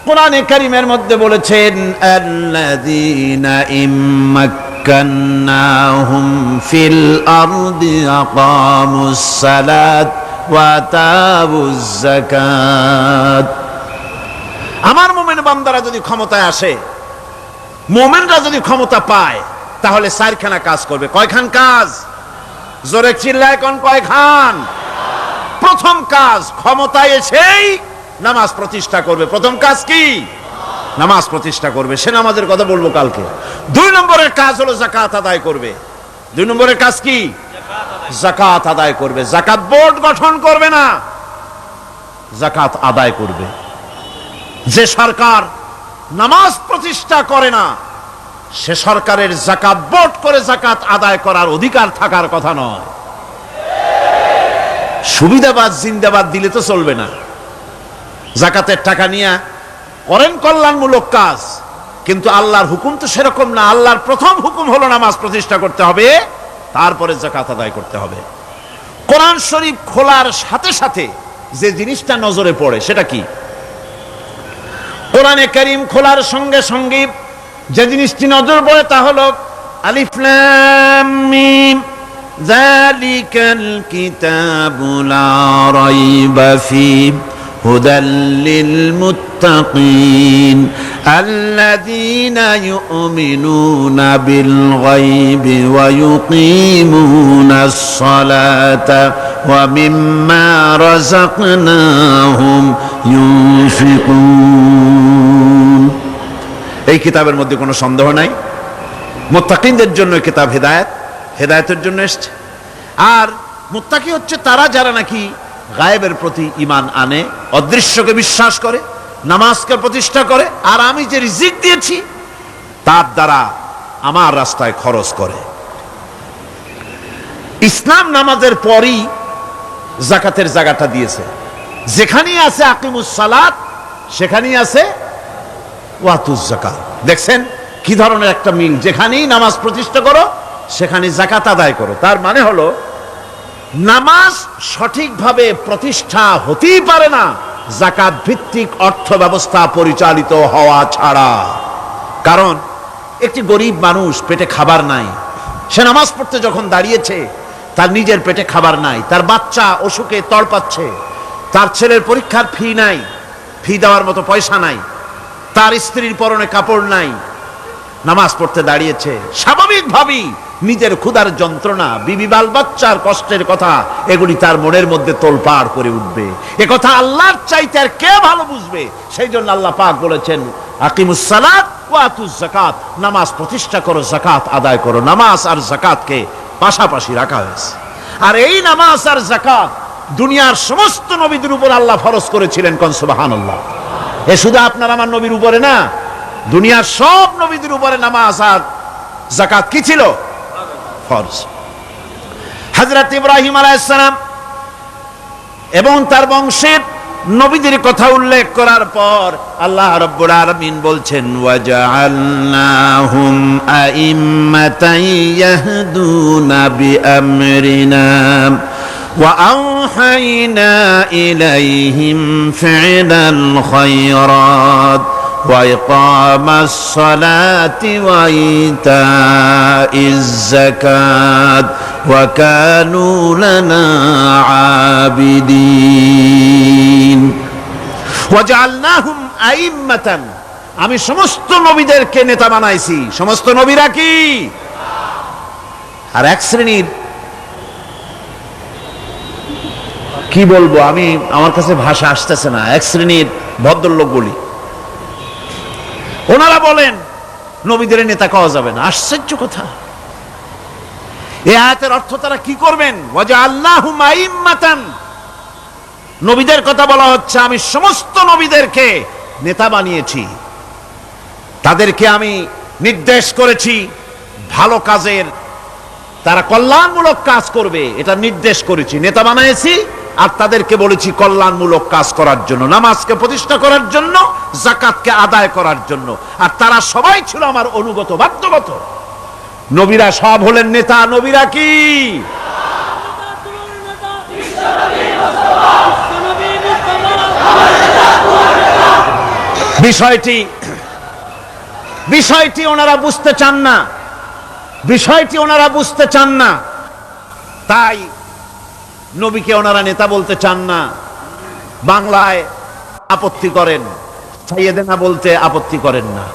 কোরআনে কারিমের মধ্যে বলেছেন, আল্লাযীনা ইম্মাক্কান্নাহুম ফিল আরদি আকামুস সালাত ওয়া আতাউজ যাকাত। আমার মুমিন বান্দারা যদি ক্ষমতায় আসে, মুমিনরা যদি ক্ষমতা পায়, তাহলে চারখানা কাজ করবে। কয়খান কাজ? জোরে চিল্লায় কোন কয়খান? প্রথম কাজ, ক্ষমতায় এসেই নামাজ প্রতিষ্ঠা করবে। প্রথম কাজ কি? নামাজ প্রতিষ্ঠা করবে। সে নামাজের কথা বলবো কালকে। 2 নম্বরের কাজ হলো যাকাত আদায় করবে। 2 নম্বরের কাজ কি? যাকাত আদায় করবে। যাকাত বোর্ড গঠন করবে না, যাকাত আদায় করবে। যে সরকার নামাজ প্রতিষ্ঠা করে না, সে সরকারের যাকাত বোর্ড করে যাকাত আদায় করার অধিকার থাকার কথা নয়। সুবিধাবাদ জিন্দাবাদ দিলে তো চলবে না। যাকাতের টাকা নিয়ে করেন কল্যাণমূলক কাজ, কিন্তু আল্লাহর হুকুম তো সেরকম না। আল্লাহর প্রথম হুকুম হলো নামাজ প্রতিষ্ঠা করতে হবে, তারপরে যাকাত আদায় করতে হবে। কোরআন শরীফ খোলার সাথে সাথে যে জিনিসটা নজরে পড়ে সেটা কি? কোরআনে কারীম খোলার সঙ্গে সঙ্গে যে জিনিসটি নজর পড়ে তা হলো আলিফ লাম মিম যালিকাল কিতাবু লা রাইবা ফীহি হুদাল লিল মুত্তাকিন আল্লাযীনা ইউমিনুনা বিল গায়বি ওয়া ইউকিমুনাস সালাতা ওয়া মিম্মা রাযাকনাহুম ইউনফিকুন। এই কিতাবের মধ্যে কোনো সন্দেহ নাই, মুত্তাকিনদের জন্য এই কিতাব হেদায়েত, হেদায়েতের জন্য এসেছে। আর মুত্তাকি হচ্ছে তারা যারা নাকি গায়েবের প্রতি ঈমান আনে, অদৃশ্যকে বিশ্বাস করে, নামাজকে প্রতিষ্ঠা করে, আর আমি যে রিজিক দিয়েছি তার দ্বারা আমার রাস্তায় খরচ করে। ইসলাম নামাজের পরই জাকাতের জায়গাটা দিয়েছে। যেখানেই আছে আকিমুস সালাত, সেখানেই আছে ওয়াতুজ যাকাত। দেখছেন কি ধরনের একটা মিল, যেখানেই নামাজ প্রতিষ্ঠা করো সেখানে যাকাত আদায় করো। তার মানে হলো নামাজ সঠিকভাবে প্রতিষ্ঠা হতেই পারে না যাকাত ভিত্তিক অর্থ ব্যবস্থা পরিচালিত হওয়া ছাড়া। কারণ একটি গরিব মানুষ, পেটে খাবার নাই, সে নামাজ পড়তে যখন দাঁড়িয়েছে তার নিজের পেটে খাবার নাই, তার বাচ্চা অসুখে তড়পাচ্ছে, তার ছেলের পরীক্ষার ফি নাই, ফি দেওয়ার মতো পয়সা নাই, তার স্ত্রীর পরনে কাপড় নাই, নামাজ পড়তে দাঁড়িয়েছে, স্বাভাবিকভাবেই নিজের ক্ষুধার যন্ত্রণা, বিবি বাল বাচ্চার কষ্টের কথা এগুলি তার মনের মধ্যে তোলপাড় করে উঠবে। এ কথা আল্লাহর চাইতে আর কে ভালো বুঝবে? সেই জন্য আল্লাহ পাক বলেছেন আকিমুস সালাত ওয়া আতুজ যাকাত, নামাজ প্রতিষ্ঠা করো, যাকাত আদায় করো। নামাজ আর যাকাতকে পাশাপাশি রাখা হয়েছে। আর এই নামাজ আর যাকাত দুনিয়ার সমস্ত নবীদের উপর আল্লাহ ফরজ করেছিলেন। কোন সুবহানাল্লাহ। এ শুধু আপনার আমার নবীর উপরে না, দুনিয়ার সব নবীদের উপরে নামাজ আর যাকাত কি ছিল? ফরজ। হযরত ইব্রাহিম আলাইহিস সালাম এবং তার বংশের নবীদের কথা উল্লেখ করার পর আল্লাহ রাব্বুল আলামিন বলছেন ওয়াজআলনাহুম আইম্মাতান ইয়াহদুনা বিআমরিনা وأوحينا إليهم فعل الخيرات وإقام الصلاة وإيتاء الزكاة وكانوا لنا عابدين وجعلناهم أئمة আমি সমস্ত নবীদেরকে নেতা বানাইছি। সমস্ত নবীরা কি? আর এক শ্রেণীর, কি বলবো আমি, আমার কাছে ভাষা আসতেছে না, এক শ্রেণীর ভদ্রলোক বলি, ওনারা বলেন নবীদের নেতা কওয়া যাবে না। আশ্চর্য কথা। এই আয়াতের অর্থ তারা কি করবেন? ওয়াজআলনাহুম আইম্মাতান, নবীদের কথা বলা হচ্ছে আমি সমস্ত নবীদেরকে নেতা বানিয়েছি, তাদেরকে আমি নির্দেশ করেছি ভালো কাজের, তারা কল্যাণমূলক কাজ করবে এটা নির্দেশ করেছি, নেতা বানিয়েছি। আর তাদেরকে বলেছি কল্যাণমূলক কাজ করার জন্য, নামাজকে প্রতিষ্ঠা করার জন্য, যাকাতকে আদায় করার জন্য। আর তারা সবাই ছিল আমার অনুগত, বাধ্যগত। নবীরা সব হলেন নেতা। নবীরা কি? বিষয়টি ওনারা বুঝতে চান না, বিষয়টি ওনারা বুঝতে চান না, তাই নবীকে ওনারা নেতা বলতে চান না। বাংলায় আপত্তি করেন, সাইয়েদেনা বলতে আপত্তি করেন না।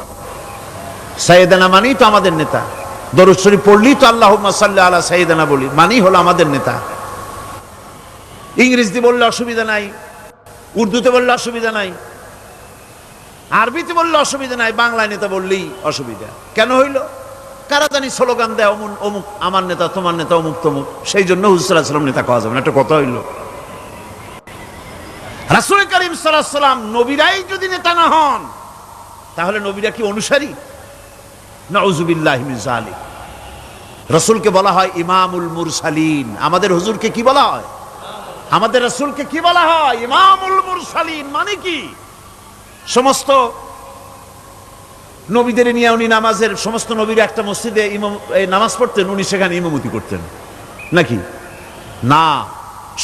সাইয়েদেনা মানেই তো আমাদের নেতা। দরুদ শরীফ পড়লেই তো আল্লাহুম্মা সাল্লি আলা সাইয়েদেনা বলি, মানেই হলো আমাদের নেতা। ইংরেজি বললে অসুবিধা নাই, উর্দুতে বললে অসুবিধা নাই, আরবিতে বললে অসুবিধা নাই, বাংলায় নেতা বললেই অসুবিধা। কেন হইল? কারা জানি স্লোগান দেয় অমুক আমার নেতা, তোমার নেতা অমুক তমুক, সেই জন্য হুজুর সাল্লাল্লাহু আলাইহি ওয়াসাল্লাম নেতা কওয়া যাবে না। একটা কথা হইল। রাসূল করিম সাল্লাল্লাহু আলাইহি ওয়াসাল্লাম নবীরাই যদি নেতা না হন, তাহলে নবীরা কি অনুসারী? নাউযুবিল্লাহি মিন যালিক। রাসূলকে বলা হয় ইমামুল মুরসালিন। আমাদের হুজুরকে কি বলা হয়? আমাদের রাসূলকে কি বলা হয়? ইমামুল মুরসালিন। মানে কি? সমস্ত নবীদের নিয়ে উনি নামাজের, সমস্ত নবীর একটা মসজিদে নামাজ পড়তেন, উনি সেখানে ইমামতি করতেন নাকি? না,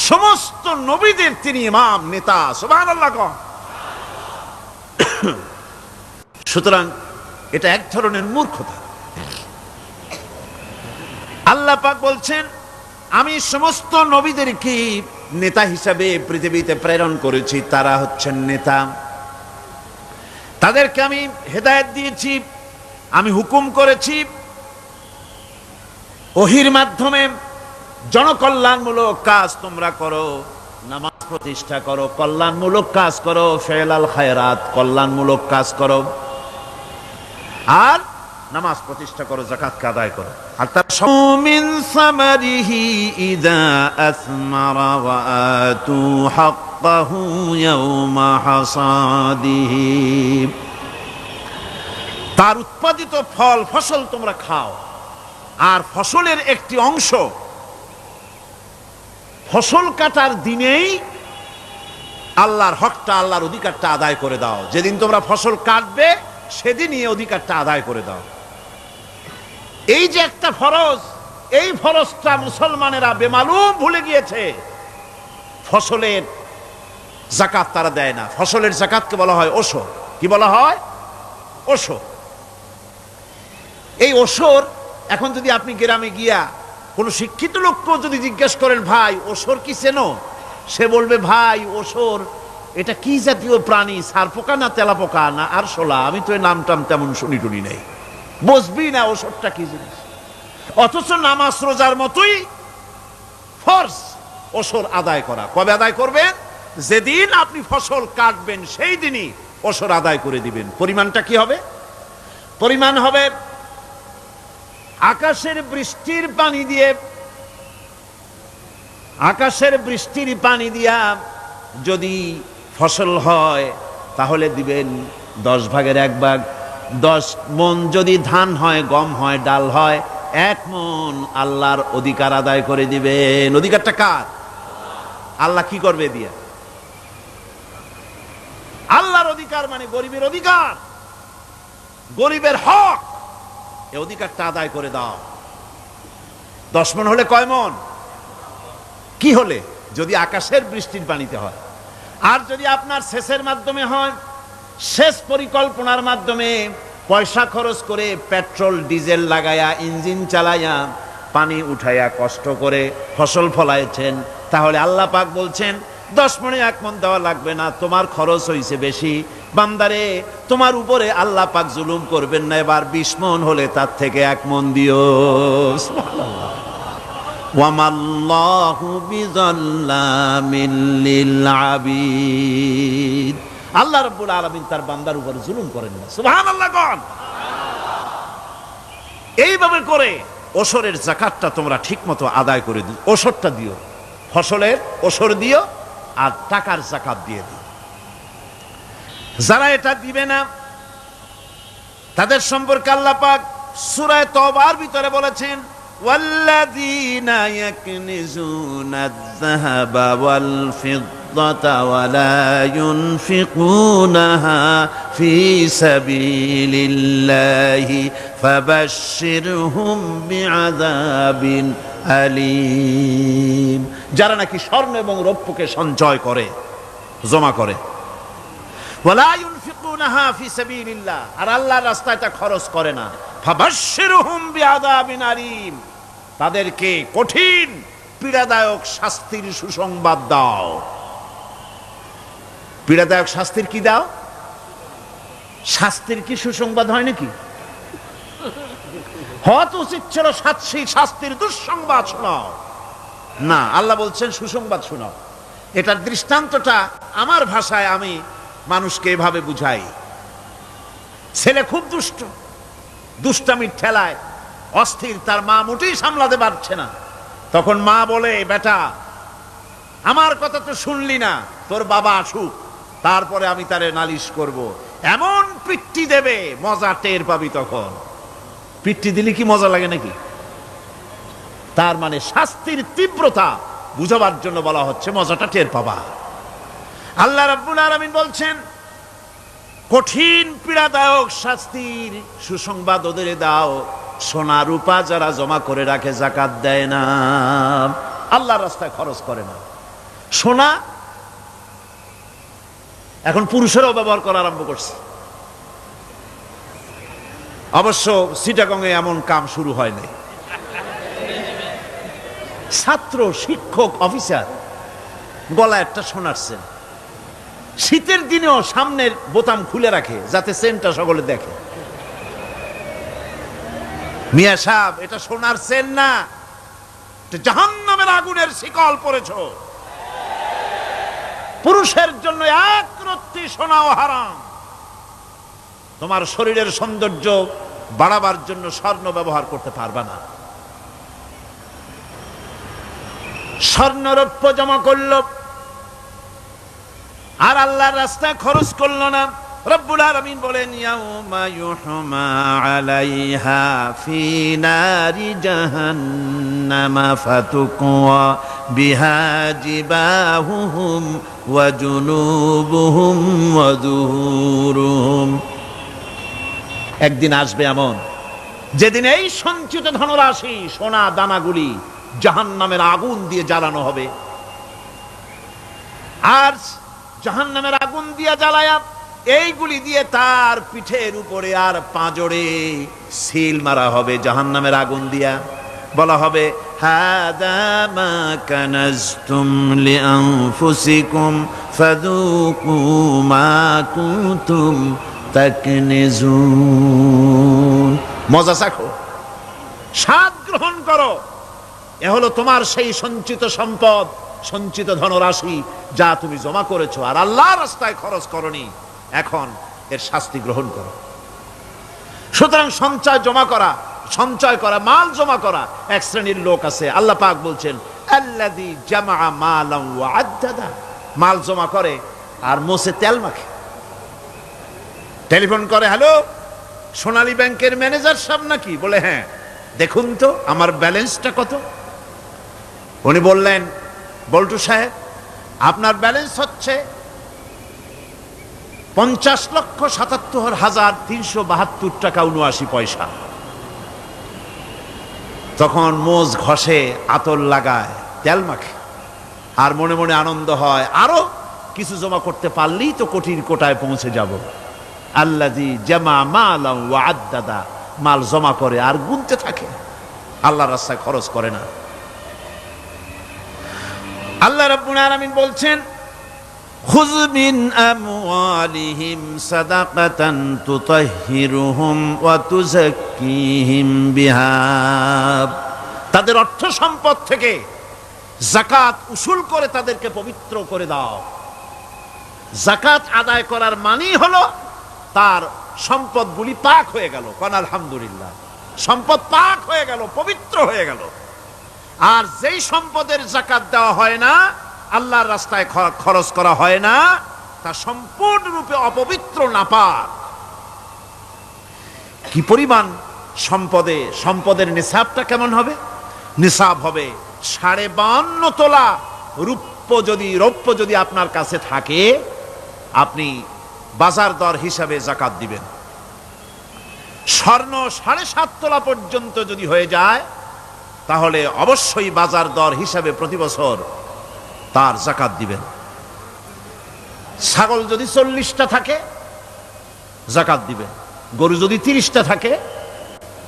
সমস্ত নবীদের তিনি ইমাম, নেতা। সুবহানাল্লাহ। সুতরাং এটা এক ধরনের মূর্খতা। আল্লাহ পাক বলছেন আমি সমস্ত নবীদেরকে নেতা হিসাবে পৃথিবীতে প্রেরণ করেছি, তারা হচ্ছেন নেতা। তাদেরকে আমি হেদায়েত দিয়েছি, আমি হুকুম করেছি ওহীর মাধ্যমে জনকল্যাণমূলক কাজ তোমরা করো, নামাজ প্রতিষ্ঠা করো, কল্যাণমূলক কাজ করো, ফেলাল খায়রাত, কল্যাণমূলক কাজ করো, আর নামাজ প্রতিষ্ঠা করো, যাকাতকে আদায় করো। আর তার মিন সামারিহি ইযা আসমারা ওয়া আতু হাক্কাহু ইয়াওমা হাসাদিহি, তার উৎপাদিত ফল ফসল তোমরা খাও, আর ফসলের একটি অংশ ফসল কাটার দিনেই আল্লাহর হকটা, আল্লাহর অধিকারটা আদায় করে দাও। যেদিন তোমরা ফসল কাটবে সেদিনই এই অধিকারটা আদায় করে দাও। এই যে একটা ফরজ, এই ফরজটা মুসলমানেরা বেমালুম ভুলে গিয়েছে। ফসলের যাকাত তারা দেয় না। ফসলের যাকাতকে বলা হয় ওশর। কি বলা হয়? ওশর। এই ওশর এখন যদি আপনি গ্রামে গিয়া কোন শিক্ষিত লোককেও যদি জিজ্ঞেস করেন, ভাই ওশর কি চেনো? সে বলবে, ভাই ওশর এটা কি জাতীয় প্রাণী, সারপোকা না তেলাপোকা না আরশোলা, আমি তো এই নামটাম তেমন শুনি টুনি নেই, বুঝবি না ওশরটা কি জিনিস। অথচ নামাজ রোজার মতোই ফরজ ওশর আদায় করা। কবে আদায় করবেন? যেদিন আপনি ফসল কাটবেন সেই দিনই ওশর আদায় করে দিবেন। পরিমাণটা কি হবে? পরিমাণ হবে আকাশের বৃষ্টির পানি দিয়ে, আকাশের বৃষ্টির পানি দিয়া যদি ফসল হয় তাহলে দিবেন 10 ভাগের 1 ভাগ। 10 মণ যদি ধান হয়, গম হয়, ডাল হয়, 1 মণ আল্লাহর অধিকার আদায় করে দিবেন। অধিকারটা কার? আল্লাহ কি করবে দিয়া? আল্লাহর অধিকার মানে গরিবের অধিকার, গরিবের হক। এই অধিকারটা আদায় করে দাও। 10 মণ হলে কয় মণ? কি হলে? যদি আকাশের বৃষ্টির পানিতে হয়। আর যদি আপনার সেচের মাধ্যমে হয়, সেচ পরিকল্পনার মাধ্যমে পয়সা খরচ করে পেট্রোল ডিজেল লাগায়া ইঞ্জিন চালাইয়া পানি উঠাইয়া কষ্ট করে ফসল ফলাইছেন, তাহলে আল্লাহ পাক বলছেন 10 মণে 1 মণ দেওয়া লাগবে না, তোমার খরচ হইছে বেশি। বান্দারে, তোমার উপরে আল্লাহ পাক জুলুম করবেন না, এবার 20 মণ হলে তার থেকে 1 মণ দিও। সুবহানাল্লাহ। ওয়ামাল্লাহু বিযাল্লামিল লিল আবিদ। আল্লাহ রাব্বুল আলামিন তার বান্দার উপর জুলুম করেন না। সুবহানাল্লাহ। কোন এইভাবে করে ওশরের যাকাতটা তোমরা ঠিকমতো আদায় করে দিও। ওশরটা দিও, ফসলের ওশর দিও আর টাকার যাকাত দিয়ে দিও। যারা এটা দিবে না তাদের সম্পর্কে আল্লাহ পাক সূরা তওবার ভিতরে বলেছেন, ওয়াল্লাযীনা ইয়াকনিজুনা আয-যাহাবা ওয়াল ফিদ্দাতা ওয়া লা ইউনফিকুনাহা ফী সাবিলিল্লাহি ফাবাশশিরহুম বিআযাবিন আলীম। যারা নাকি স্বর্ণ এবং রৌপ্যকে সঞ্চয় করে, জমা করে, ওয়ালা ইউনফিকুনাহা ফী সাবিলিল্লাহ, আর আল্লাহর রাস্তায় তা খরচ করে না, ফাবাশশিরহুম বিআযাবিন আলীম, তাদেরকে কঠিন পীড়াদায়ক শাস্তির সুসংবাদ দাও। পীড়াদায়ক শাস্তির কি দাও? শাস্তির কি সুসংবাদ হয় নাকি? হয়তো উচিত ছিল শাস্তির দুঃসংবাদ শোনাও, না, আল্লাহ বলছেন সুসংবাদ শোনাও। এটার দৃষ্টান্তটা আমার ভাষায় আমি মানুষকে এভাবে বুঝাই। ছেলে খুব দুষ্ট, দুষ্টামির ঠেলায় অস্থির, তার মা মোটেই সামলাতে পারছে না। তখন মা বলে, বেটা আমার কথা তো শুনলি না, তোর বাবা আসুক, তারপরে আমি তারে নালিশ করব। এমন পিট্টি দেবে মজা টের পাবি। তখন পিট্টি দিলে কি মজা লাগে নাকি? তার মানে শাস্তির তীব্রতা বুঝাবার জন্য বলা হচ্ছে, মজাটা টের পাবা। আল্লাহ রাব্বুল আলামিন বলছেন, কঠিন পীড়াদায়ক শাস্তির সুসংবাদ ওদের দাও, সোনা রূপা যারা জমা করে রাখে, যাকাত দেয় না, আল্লাহর রাস্তায় খরচ করে না। সোনা এখন পুরুষেরাও ব্যবহার করা আরম্ভ করছে। অবশ্য চিটাগংয়ে এমন কাম শুরু হয় নাই। ছাত্র, শিক্ষক, অফিসার গলায় একটা সোনার চেন, শীতের দিনেও সামনের বোতাম খুলে রাখে যাতে চেনটা সকলে দেখে। মিয়া সাহেব, এটা সোনার চেন না, জাহান্নামের আগুনের শিকল পড়েছো। পুরুষের জন্য এক রত্তি সোনাও হারাম। তোমার শরীরের সৌন্দর্য বাড়াবার জন্য স্বর্ণ ব্যবহার করতে পারবে না। স্বর্ণ রৌপ্য জমা করলো আর আল্লাহর রাস্তায় খরচ করলো না, রব্বুল আলামিন বলেন ইয়াউমা ইউহমা আলাইহা ফি নারি জাহান্নামা ফাতুকওয়া বিহা জিবাহুহুম ওয়া জুনুবুহুম ওয়া যুহুরুহুম। একদিন আসবে এমন যেদিন এই সঞ্চিত ধনরাশি সোনা দানাগুলি জাহান্নামের আগুন দিয়ে জ্বালানো হবে, আর জাহান্নামের আগুন দিয়ে জ্বালায়া এইগুলি দিয়ে তার পিঠের উপরে আর পাঁজরে সিল মারা হবে জাহান্নামের আগুন দিয়া। বলা হবে হাদা মা কানাজতুম লিআনফুসিকুম ফাযুকু মা কুনতুম তাকনিজুন। মজা চাখো, স্বাদ গ্রহণ করো, এ হলো তোমার সেই সঞ্চিত সম্পদ, সঞ্চিত ধনরাশি যা তুমি জমা করেছো আর আল্লাহর রাস্তায় খরচ করনি, এখন এর শাস্তি গ্রহণ করো। সুতরাং সঞ্চয় করা, মাল জমা করা এক শ্রেণীর লোক আছে। আল্লাহ পাক বলছেন আল্লাযী জামা মালান ওয়া আদ্দাদা, মাল জমা করে আর মোছে তেল মাখে। টেলিফোন করে, হ্যালো সোনালী ব্যাংকের ম্যানেজার সাহেব নাকি? বলে হ্যাঁ, দেখুন তো আমার ব্যালেন্সটা কত। উনি বললেন বল্টু সাহেব আপনার ব্যালেন্স হচ্ছে 50,77,372 টাকা 79 পয়সা। তখন মোজ ঘষে, আতর লাগায়, তেল মাখে আর মনে মনে আনন্দ হয়, আরো কিছু জমা করতে পারলেই তো কোটির কোটায় পৌঁছে যাব। আল্লাযী জামা মালান ওয়া আদ্দাদা, মাল জমা করে আর গুনতে থাকে, আল্লাহর রাস্তায় খরচ করে না। আল্লাহ রাব্বুল আলামিন বলছেন খুয মিন আমওয়ালিহিম সাদাকাতান তুতাহহিরুহুম ওয়া তুযাক্কিহিম বিহা, তাদের অর্থ সম্পদ থেকে যাকাত উসুল করে তাদেরকে পবিত্র করে দাও। যাকাত আদায় করার মানেই হলো তার সম্পদগুলি পাক হয়ে গেল। কোন আলহামদুলিল্লাহ, সম্পদ পাক হয়ে গেল, পবিত্র হয়ে গেল। আর যেই সম্পদের যাকাত দেওয়া হয় না, আল্লাহর রাস্তায় খরচ করা হয় না, তা সম্পূর্ণরূপে অপবিত্র, নাপাক। কি পরিমাণ সম্পদের নিসাবটা কেমন হবে? নিসাব হবে 52.5 তোলা রৌপ্য যদি আপনার কাছে থাকে, আপনি বাজার দর হিসাবে যাকাত দিবেন। স্বর্ণ 7.5 তোলা পর্যন্ত যদি হয়ে যায়, তাহলে অবশ্যই বাজার দর হিসাবে প্রতি বছর তার যাকাত দিবেন। ছাগল যদি 40টা থাকে যাকাত দিবেন, গরু যদি 30টা থাকে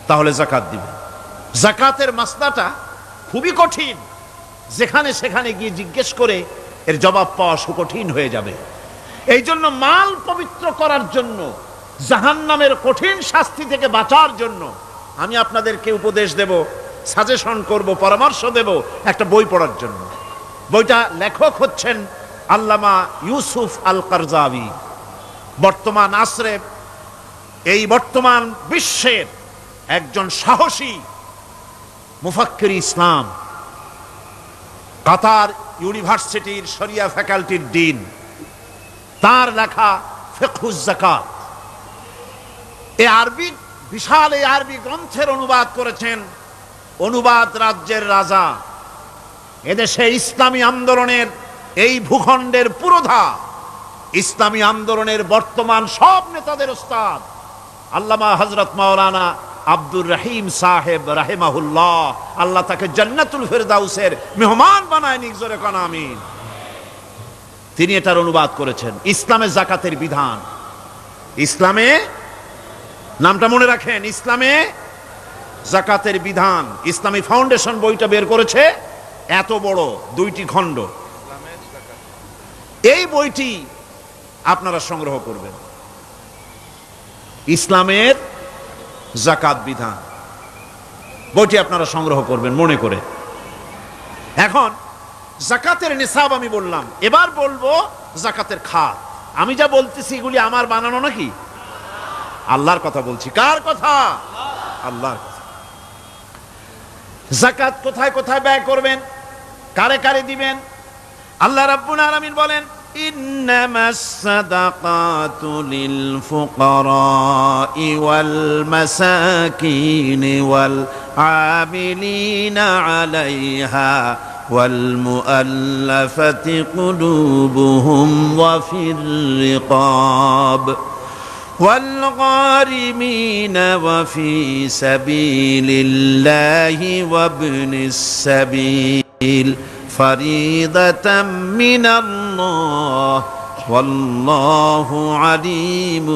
তাহলে যাকাত দিবেন। যাকাতের মাসলাটা খুবই কঠিন, যেখানে সেখানে গিয়ে জিজ্ঞেস করে এর জবাব পাওয়া সুকঠিন হয়ে যাবে। এই জন্য মাল পবিত্র করার জন্য, জাহান্নামের কঠিন শাস্তি থেকে বাঁচার জন্য আমি আপনাদেরকে উপদেশ দেব, সাজেশন করব, পরামর্শ দেব একটা বই পড়ার জন্য। বইটা লেখক হচ্ছেন আল্লামা ইউসুফ আল কারজাবী। বর্তমান আসরে, এই বর্তমান বিশ্বের একজন সাহসী মুফাক্কির ইসলাম, কাতার ইউনিভার্সিটির শরিয়া ফ্যাকাল্টির ডিন। তার লেখা ফিকহুজ যাকাত, বিশাল এই আরবি গ্রন্থের অনুবাদ করেছেন অনুবাদ রাজ্যের রাজা, এদেশে ইসলামী আন্দোলনের, এই ভূখণ্ডের পুরোধা ইসলামী আন্দোলনের বর্তমান সব নেতাদের ওস্তাদ আল্লামা হযরত মাওলানা আব্দুর রহিম সাহেব রাহিমাহুল্লাহ, আল্লাহ তাকে জান্নাতুল ফেরদাউসের মেহমান বানায় নিক, জোরে কোন আমিন। তিনি এটার অনুবাদ করেছেন ইসলামে যাকাতের বিধান। ইসলামে, নামটা মনে রাখেন, ইসলামে যাকাতের বিধান। ইসলামী ফাউন্ডেশন বইটা বের করেছে, এত বড় 2টি খণ্ড। এই বইটি আপনারা সংগ্রহ করবেন, ইসলামের যাকাত বিধান, বইটি আপনারা সংগ্রহ করবেন মনে করে। এখন যাকাতের নিসাব আমি বললাম, এবার বলবো যাকাতের খাত। আমি যা বলতেছি এগুলি আমার বানানো নাকি? আল্লাহর কথা বলছি। কার কথা? আল্লাহর কথা। যাকাত কোথায় কোথায় ব্যয় করবেন, কারে কারে দিবেন? আল্লাহ রাব্বুল আলামিন বলেন إنما الصدقات للفقراء والمساكين والعاملين عليها والمؤلفة قلوبهم وفي الرقاب والغارمين وفي سبيل الله وابن السبيل فريضة من الله والله عليم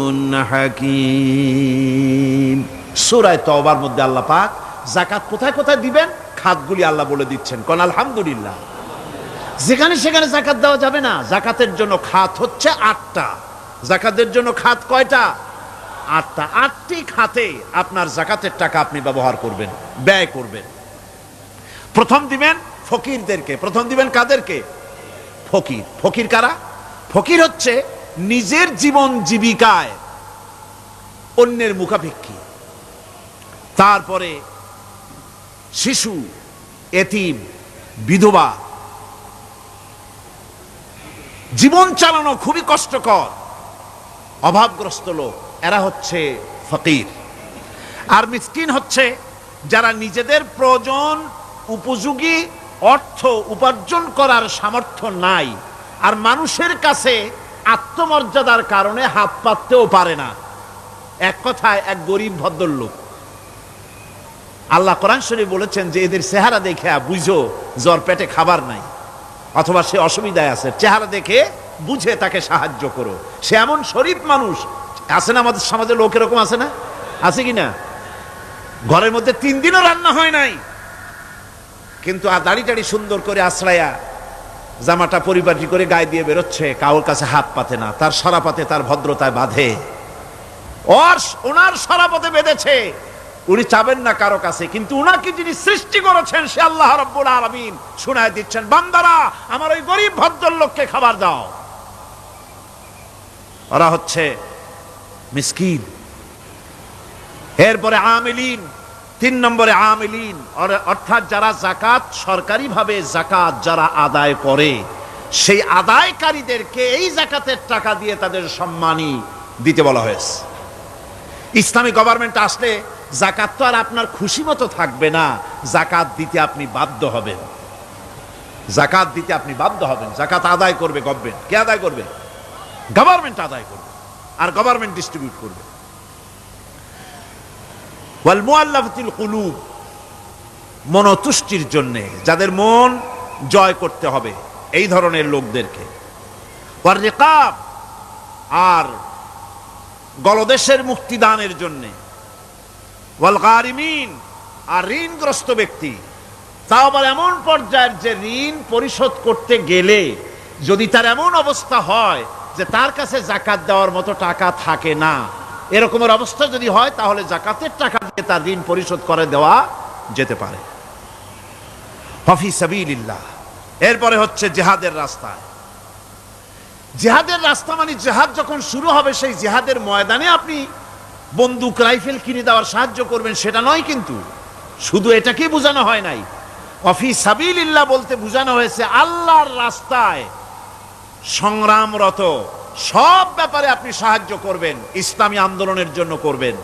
حكيم। সূরা তওবার মধ্যে আল্লাহ পাক যাকাত কোথায় কোথায় দিবেন খাতগুলি আল্লাহ বলে দিচ্ছেন। কোন আলহামদুলিল্লাহ। যেখানে সেখানে যাকাত দেওয়া যাবে না। যাকাতের জন্য খাত হচ্ছে 8টা। যাকাতের জন্য খাত কয়টা? 8টা। 8টি খাতে আপনার যাকাতের টাকা আপনি ব্যবহার করবেন, ব্যয় করবেন। প্রথম দিবেন ফকিরদেরকে। প্রথম দিবেন কাদেরকে? ফকির। ফকির কারা? ফকির হচ্ছে নিজের জীবন জীবিকায় অন্যের মুখাপেক্ষী। তারপরে শিশু, এতিম, বিধবা, জীবন চালানো খুবই কষ্টকর, অভাবগ্রস্ত লোক, এরা হচ্ছে ফকির। আর মিসকিন হচ্ছে যারা নিজেদের প্রয়োজন উপযোগী অর্থ উপার্জন করার সামর্থ্য নাই, আর মানুষের কাছে আত্মমর্যাদার কারণে হাত পাততেও পারে না। এক কথায় এক গরিব ভদ্রলোক। আল্লাহ কোরআন শরীফে বলেছেন যে এদের চেহারা দেখে বুঝো জ্বর পেটে খাবার নাই, অথবা সে অসুবিধায় আছে, চেহারা দেখে বুঝে তাকে সাহায্য করো। সে এমন শরীফ মানুষ আছে না আমাদের সমাজে? লোক এরকম আছে না? আছে কি না? ঘরের মধ্যে 3 দিনও রান্না হয় নাই, কিন্তু দাড়ি টাড়ি সুন্দর করে আশ্রায়া জামাটা পরিপাটি করে গায়ে দিয়ে বেরোচ্ছে, কারোর কাছে হাত পাতে না, তার সরাপাতে তার ভদ্রতায় বাঁধে। ওনার সরাপতে বেঁধেছে, উনি চাবেন না কারো কাছে, কিন্তু উনাকে যিনি সৃষ্টি করেছেন সে আল্লাহ রাব্বুল আলামিন শোনায় দিচ্ছেন, বান্দারা আমার ওই গরিব ভদ্রলোককে খাবার দাও। ওরা হচ্ছে মিসকিন। এরপরে আমিলিন, 3 নম্বরে আমিলিন, অর্থাৎ যারা যাকাত সরকারিভাবে যাকাত যারা আদায় করে, সেই আদায়কারীদেরকে এই যাকাতের টাকা দিয়ে তাদের সম্মানী দিতে বলা হয়েছে। ইসলামী গভর্নমেন্ট আসলে যাকাত তো আর আপনার খুশি মতো থাকবে না, যাকাত দিতে আপনি বাধ্য হবেন। যাকাত দিতে আপনি বাধ্য হবেন। যাকাত আদায় করবে গভর্নমেন্ট। কে আদায় করবে? গভর্নমেন্ট আদায় করবে, আর গভর্নমেন্ট ডিস্ট্রিবিউট করবে। ওয়াল মুআল্লাফাতিল কুলুব, মনোতুষ্টির জন্য, যাদের মন জয় করতে হবে, এই ধরনের লোকদেরকে। ওয়ার রিকাব, আর গলদেশের মুক্তিদানের জন্য। ওয়াল গারিমিন, আর ঋণগ্রস্ত ব্যক্তি, তাও আবার এমন পর্যায়ের যে ঋণ পরিশোধ করতে গেলে যদি তার এমন অবস্থা হয় যে তার কাছে যাকাত দেওয়ার মতো টাকা থাকে না, এরকমের অবস্থা যদি হয় তাহলে যাকাতের টাকা দিয়ে তার ঋণ পরিশোধ করে দেওয়া যেতে পারে। ফি সাবিলিল্লাহ। এরপরে হচ্ছে জিহাদের রাস্তায়। জিহাদের রাস্তা মানে জিহাদ যখন শুরু হবে, সেই জিহাদের ময়দানে আপনি বন্দুক রাইফেল কিনে দেওয়ার সাহায্য করবেন সেটা নয়, কিন্তু শুধু এটাকেই বোঝানো হয় নাই। ফি সাবিলিল্লাহ বলতে বোঝানো হয়েছে আল্লাহর রাস্তায় সংগ্রামরত সব ব্যাপারে আপনি সাহায্য করবেন। ইসলামী আন্দোলনের জন্য করবেন,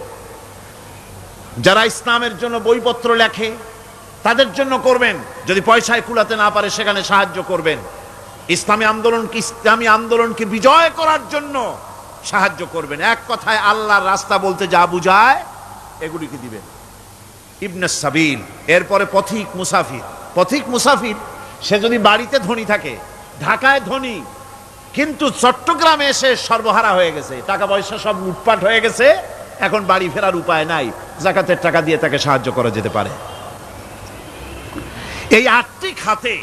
যারা ইসলামের জন্য বইপত্র লেখে তাদের জন্য করবেন, যদি পয়সায় কুলাতে না পারে সেখানে সাহায্য করবেন। ইসলামী আন্দোলনকে বিজয় করার জন্য সাহায্য করবেন। এক কথায় আল্লাহর রাস্তা বলতে যা বুঝায় এগুলিকে দিবেন। ইবনে সাবিল, এরপরে পথিক মুসাফির। পথিক মুসাফির সে যদি বাড়িতে ধনী থাকে, ঢাকায় ধনী, কিন্তু চট্টগ্রামে এসে সর্বহারা হয়ে গেছে, টাকা পয়সা সব লুটপাট হয়ে গেছে, এখন বাড়ি ফেরার উপায় নাই, যাকাতের টাকা দিয়ে তাকে সাহায্য করা যেতে পারে। এই 8টি খাতে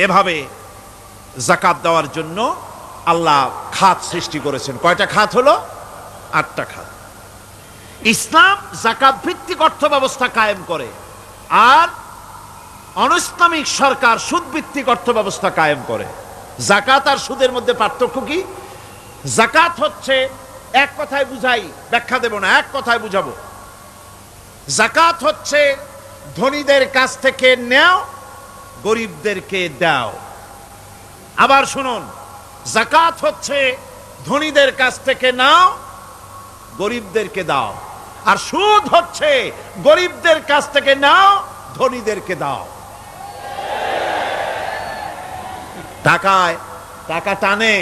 এভাবে যাকাত দেওয়ার জন্য আল্লাহ খাত সৃষ্টি করেছেন। কয়টা খাত হলো? 8টা খাত। ইসলাম যাকাত ভিত্তিক অর্থ ব্যবস্থা কায়েম করে, আর অনৈসলামিক সরকার সুদ ভিত্তিক অর্থ ব্যবস্থা কায়েম করে। যাকাত আর সুদের মধ্যে পার্থক্য কি? যাকাত হচ্ছে, এক কথায় বুঝাই, ব্যাখ্যা দেব না, এক কথায় বুঝাবো। যাকাত হচ্ছে ধনীদের কাছ থেকে নেও, গরিবদেরকে দাও। আবার শুনুন, যাকাত হচ্ছে ধনীদের কাছ থেকে নাও, গরিবদেরকে দাও। আর সুদ হচ্ছে গরিবদের কাছ থেকে নাও, ধনীদেরকে দাও। টাকায় টাকা টানে।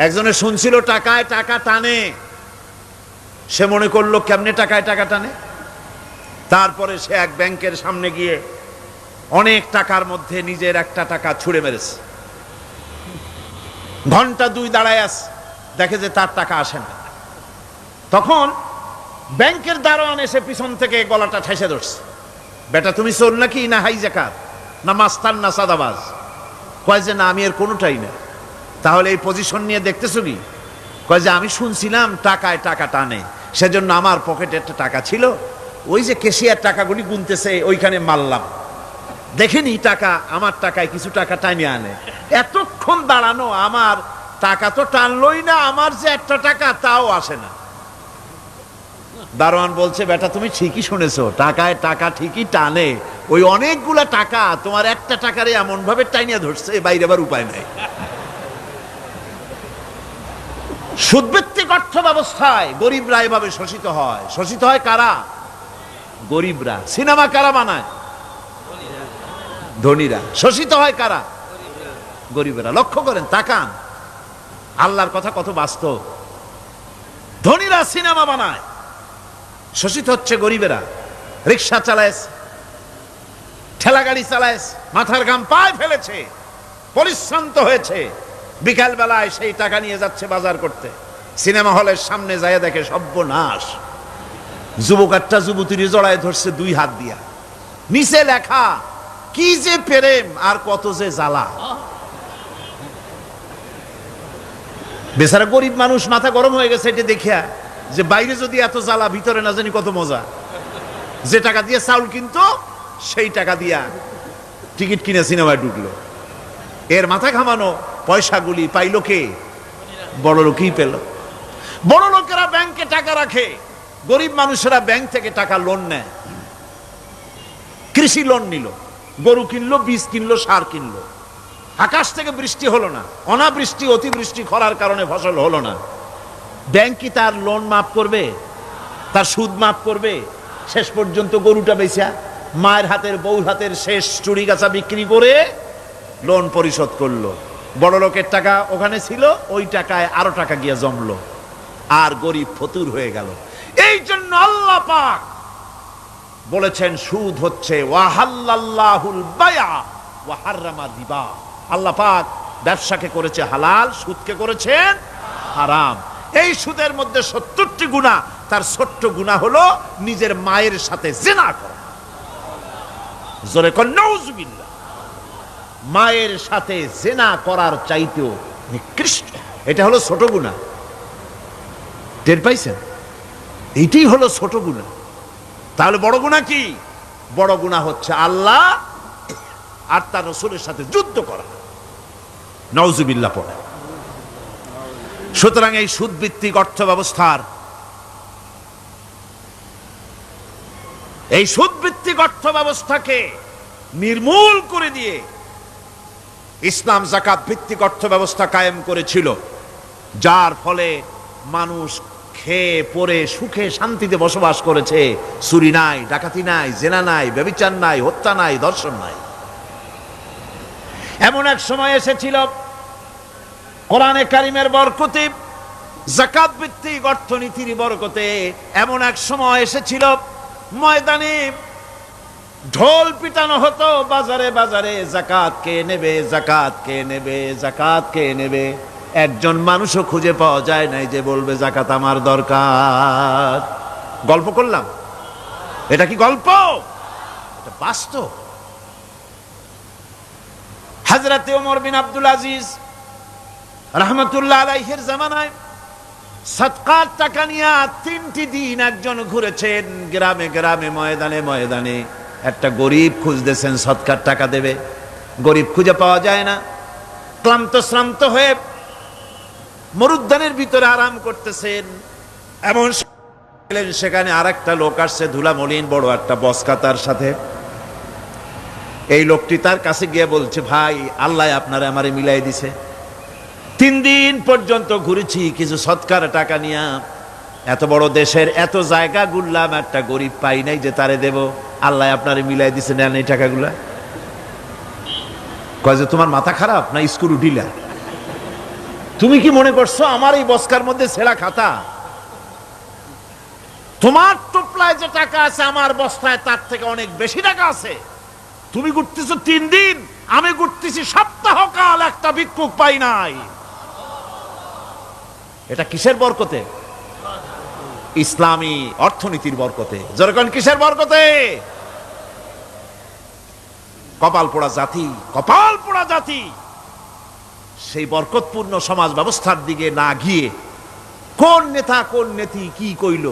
একজনে শুনছিল টাকায় টাকা টানে, সে মনে করলো কেমনে টাকায় টাকা টানে। তারপরে সে এক ব্যাংকের সামনে গিয়ে অনেক টাকার মধ্যে নিজের একটা টাকা ছুঁড়ে মেরেছে। ঘন্টা 2 দাঁড়ায় আছে, দেখে যে তার টাকা আসে না। তখন ব্যাংকের দারোয়ান এসে পিছন থেকে গলাটা ঠেসে ধরছে, বেটা তুমি চোর নাকি, না হাইজাকার, না মাস্তান, না সাদাবাজ? কয় যে না, আমি এর কোনোটাই না। তাহলে এই পজিশন নিয়ে দেখতেছো কি? কয় যে আমি শুনছিলাম টাকায় টাকা টানে, সেজন্য আমার পকেটে একটা টাকা ছিল, ওই যে কেশিয়ার টাকাগুলি গুনতেছে ওইখানে মারলাম, দেখেনি টাকা, আমার টাকায় কিছু টাকা টানিয়ে আনে। এতক্ষণ দাঁড়ানো, আমার টাকা তো টানলই না, আমার যে একটা টাকা তাও আসে না। দারোয়ান বলছে, বেটা তুমি ঠিকই শুনেছো, টাকায় টাকা ঠিকই টানে, ওই অনেকগুলা টাকা তোমার একটা টাকারে এমন ভাবে টাইনিয়া ধরছে, বাইরে আবার উপায় নাই। সুদভিত্তিক অর্থ ব্যবস্থায় গরিবরা এভাবে শোষিত হয়। শোষিত হয় কারা? গরিবরা। সিনেমা কারা বানায়? ধনীরা। শোষিত হয় কারা? গরিবরা। লক্ষ্য করেন, তাকান, আল্লাহর কথা কত বাস্তব। ধনীরা সিনেমা বানায়, শোষিত হচ্ছে গরিবেরা। রিক্সা চালায়, ঠেলা গাড়ি চালায়, মাথার ঘাম পায়ে ফেলেছে, পরিশ্রান্ত হয়েছে, বিকাল বেলায় সেই টাকা নিয়ে যাচ্ছে বাজার করতে। সিনেমা হলের সামনে যায় দেখে সর্বনাশ, যুবক একটা যুবতীর জড়ায় ধরছে 2 হাত দিয়া, নিচে লেখা কি যে প্রেম আর কত যে জ্বালা। বেচারা গরিব মানুষ মাথা গরম হয়ে গেছে এটা দেখিয়া, যে বাইরে যদি এত জ্বালা, ভিতরে না জানি কত মজা। যে টাকা দিয়ে চাউল কিনতো, সেই টাকা দিয়া টিকিট কিনে সিনেমায় ঢুকলো। এর মাথা ঘামানো পয়সাগুলি পাইলো কে? বড় লোকই পেল। বড় লোকেরা ব্যাংকে টাকা রাখে, গরিব মানুষেরা ব্যাংক থেকে টাকা লোন নেয়। কৃষি লোন নিল, গরু কিনলো, বীজ কিনলো, সার কিনলো। আকাশ থেকে বৃষ্টি হলো না, অনাবৃষ্টি, অতিবৃষ্টি, খরার কারণে ফসল হলো না। ব্যাংক কি তার লোন মাফ করবে? তার সুদ মাফ করবে? শেষ পর্যন্ত গরুটা বেচা, মায়ের হাতের, বউর হাতের শেষ চুড়ি গাছা বিক্রি করে লোন পরিশোধ করলো। বড় লোকের টাকা ওখানে ছিল, ওই টাকায় আরো টাকা গিয়ে জমলো, আর গরিব ফতুর হয়ে গেল। এই জন্য আল্লাহ পাক বলেছেন সুদ হচ্ছে ওয়াহাল্লাল্লাহুল বায়া ওয়া হাররামা রিবা। আল্লাহ পাক ব্যবসাকে করেছে হালাল, সুদকে করেছেন হারাম। এই সুদের মধ্যে 70টি গুনাহ, তার ছোট্ট গুনাহ হলো নিজের মায়ের সাথে জিনা করা। জোরে কোন নাউজুবিল্লাহ। মায়ের সাথে জিনা করার চাইতেও নিকৃষ্ট, এটা হলো ছোট গুনাহ। টের পাইছেন? এইটাই হলো ছোট গুনাহ। তাহলে বড় গুনাহ কি? বড় গুনাহ হচ্ছে আল্লাহ আর তার রাসূলের সাথে যুদ্ধ করা। নাউজুবিল্লাহ পড়ে। সুতরাং এই সুদভিত্তিক অর্থ ব্যবস্থার, এই সুদভিত্তিক অর্থ ব্যবস্থাকে নির্মূল করে দিয়ে ইসলাম যাকাত ভিত্তিক অর্থ ব্যবস্থা কায়েম করেছিল, যার ফলে মানুষ খেয়ে পরে সুখে শান্তিতে বসবাস করেছে। চুরি নাই, ডাকাতি নাই, জেনা নাই, ব্যভিচার নাই, হত্যা নাই, ধর্ষণ নাই। এমন এক সময় এসেছিল কোরআনে কারিমের বরকতে, যাকাত ভিত্তিক অর্থনীতির বরকতে, এমন এক সময় এসেছিল ময়দানে ঢোল পিটানো হতো বাজারে বাজারে, যাকাত কে নেবে, যাকাত কে নেবে, যাকাত কে নেবে। একজন মানুষও খুঁজে পাওয়া যায় নাই যে বলবে যাকাত আমার দরকার। গল্প করলাম? এটা কি গল্প? এটা বাস্তব। হযরত ওমর বিন আব্দুল আজিজ রাহমাতুল্লাহ আলাইহির জামানায় সাদকার টাকা নিয়ে 3টি দিন একজন ঘুরেছেন গ্রামে গ্রামে, ময়দানে ময়দানে। একটা গরিব খুঁজতেছেন সদকার টাকা দেবে, গরিব খুঁজে পাওয়া যায় না। ক্লান্ত শ্রান্ত হয়ে মরুদ্যানের ভিতরে আরাম করতেছেন, এমন সেখানে আর একটা লোক আসছে, ধুলা মলিন, বড় একটা বস্কা তার সাথে। এই লোকটি তার কাছে গিয়ে বলছে, ভাই আল্লাহ আপনারে আমারে মিলাই দিছে, 3 দিন পর্যন্ত ঘুরেছি কিছু সৎকার টাকা নিয়ে, এত বড় দেশের এত জায়গা ঘুরলাম, একটা গরিব পাই নাই যে তারে দেব। আল্লাহ আপনারে মিলাই দিছে, নেন এই টাকাগুলা। কয় যে তোমার মাথা খারাপ না স্ক্রু ঢিলা? তুমি কি মনে করছো আমার এই বস্কার মধ্যে ছেঁড়া খাতা? তোমার টোপলায় যে টাকা আছে আমার বস্তায় তার থেকে অনেক বেশি টাকা আছে। তুমি ঘুরতেছো 3 দিন, আমি ঘুরতেছি সপ্তাহকাল, একটা ভিক্ষুক পাই নাই। এটা কিসের বরকতে? ইসলামী অর্থনীতির বরকতে। যেরকম কিসের বরকতে? কপাল পোড়া জাতি, কপাল পোড়া জাতি। সেই বরকতপূর্ণ সমাজ ব্যবস্থার দিকে না গিয়ে কোন নেতা কোন নেত্রী কি কইল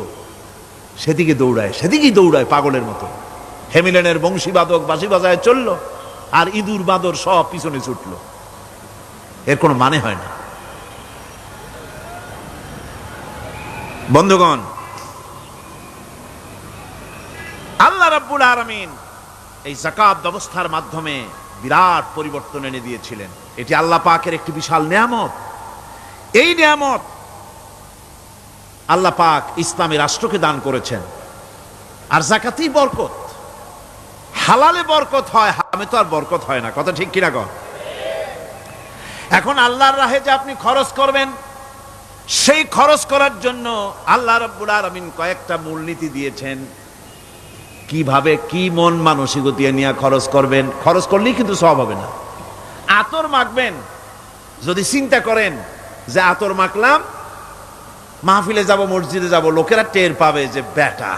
সেদিকে দৌড়ায়, সেদিকেই দৌড়ায় পাগলের মতো। হেমিলেনের বংশীবাদক বাঁশি বাজায় চলল, আর ইঁদুর বাঁদর সব পিছনে ছুটল। এর কোনো মানে হয় না। বন্ধুগণ, আল্লাহ রাব্বুল আলামিন এই যাকাত ব্যবস্থার মাধ্যমে বিরাট পরিবর্তন এনে দিয়েছিলেন। এটি আল্লাহ পাকের একটি বিশাল নিয়ামত। এই নিয়ামত আল্লাহ পাক ইসলামী রাষ্ট্রকে দান করেছেন। আর যাকাতই বরকত। হালালে বরকত হয়, হারামে তো আর বরকত হয় না। কথা ঠিক কিনা কর? এখন আল্লাহর রাহে যে আপনি খরচ করবেন, সেই খরচ করার জন্য আল্লাহ রাব্বুল আলামিন কয়েকটা মূলনীতি দিয়েছেন। কিভাবে কি মন মানসিকতা নিয়ে খরচ করবেন। খরচ করলেই কিন্তু সওয়াব হবে না। আতর মাখবেন, যদি চিন্তা করেন যে আতর মাখলাম, মাহফিলে যাব, মসজিদে যাব, লোকেরা টের পাবে যে বেটা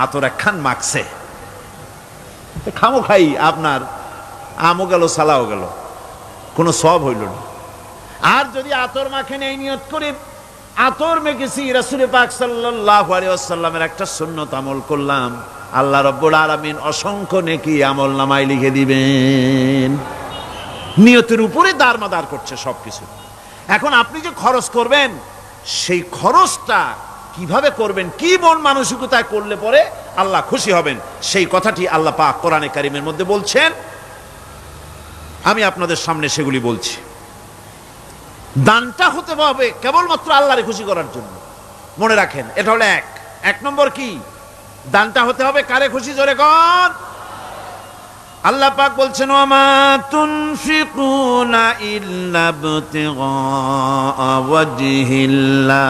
আতর একখান মাখছে, খামো খাই আপনার আমও গেল সালাও গেল, কোনো সওয়াব হইল না। আর যদি আতর মাখেন এই নিয়ত করে আতর মেখেছি, রাসূল পাক সাল্লাল্লাহু আলাইহি ওয়াসাল্লামের একটা সুন্নত আমল করলাম, আল্লাহ রাব্বুল আলামিন অসংখ্য নেকি আমল নামায় লিখে দিবেন। নিয়তের উপরে দারমাদার করছে সবকিছু। এখন আপনি যে খরচ করবেন, সেই খরচটা কিভাবে করবেন, কি মন মানসিকতায় করলে পরে আল্লাহ খুশি হবেন, সেই কথাটি আল্লাহ পাক কোরআনে কারিমের মধ্যে বলছেন। আমি আপনাদের সামনে সেগুলি বলছি। দানটা হতে হবে কেবলমাত্র আল্লাহরে খুশি করার জন্য। মনে রাখেন, এটা হলো এক নম্বর। কি দানটা হতে হবে কারে খুশি? জোরে কোন? আল্লাহ পাক বলছেন, ওয়ামা তুনফিকুনা ইল্লা ইবতিগা ওয়াজহিল্লাহ।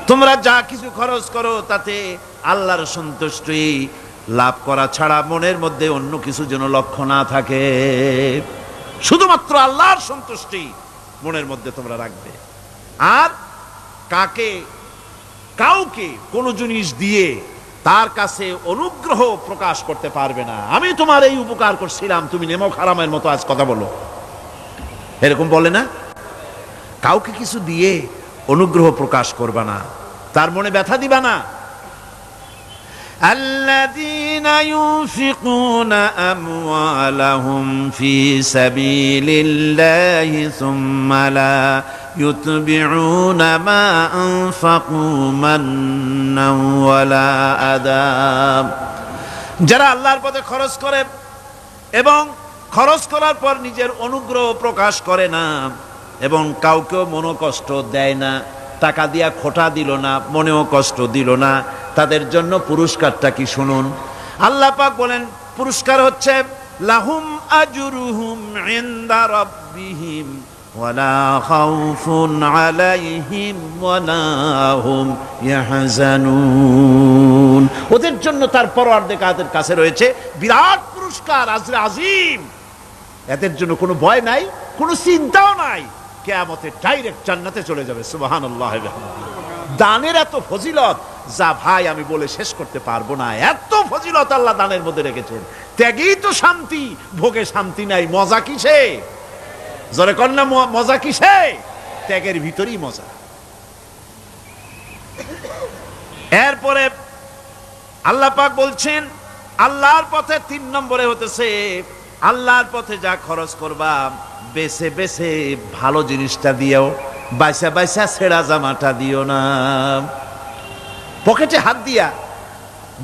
তোমরা যা কিছু খরচ করো তাতে আল্লাহর সন্তুষ্টি লাভ করা ছাড়া মনের মধ্যে অন্য কিছু যেন লক্ষ্য না থাকে। শুধুমাত্র আল্লাহর সন্তুষ্টি মনের মধ্যে তোমরা রাখবে। আর কাউকে কোনো জিনিস দিয়ে তার কাছে অনুগ্রহ প্রকাশ করতে পারবে না। আমি তোমার এই উপকার করছিলাম, তুমি নেমক হারামের মতো আজ কথা বলো, এরকম বলে না? কাউকে কিছু দিয়ে অনুগ্রহ প্রকাশ করবা না, তার মনে ব্যথা দিবা না। الذين ينفقون أموالهم في سبيل الله ثم لا يتبعون ما أنفقوا منا ولا أذى। যারা আল্লাহর পথে খরচ করে এবং খরচ করার পর নিজের অনুগ্রহ প্রকাশ করে না এবং কাউকেও মনোকষ্ট দেয় না, টাকা দিয়া খোটা দিল না, মনেও কষ্ট দিল না, তাদের জন্য পুরস্কারটা কি শুনুন। আল্লাহ পাক বলেন পুরস্কার হচ্ছে লাহুম আজরুহুম ইনদা রাব্বিহিম ওয়ালা খাউফুন আলাইহিম ওয়ালা হুম ইয়াহজানুন। ওদের জন্য তার পরওয়ারদিগারের কাছে রয়েছে বিরাট পুরস্কার, আজরে আজিম। এদের জন্য কোনো ভয় নাই, কোনো চিন্তাও নাই, কিয়ামতে ডাইরেক্ট জান্নাতে চলে যাবে। সুবহানাল্লাহ। দানের এত ফজিলত যা ভাই আমি বলে শেষ করতে পারবো না। এত ফজিলত আল্লাহ দানের মধ্যে রেখেছেন। ত্যাগেই তো শান্তি, ভোগে শান্তি নাই। মজা কিসে? জোরে কন্যা, মজা কিসে? ত্যাগের ভিতরেই মজা। এরপরে আল্লাহ পাক বলছেন আল্লাহর পথে 3 নম্বরে হতেছে আল্লাহর পথে যা খরচ করবা বেছে বেছে ভালো জিনিসটা দিও, বাইসা বাইসা ছেঁড়া জামাটা দিও না। পকেটে হাত দিয়া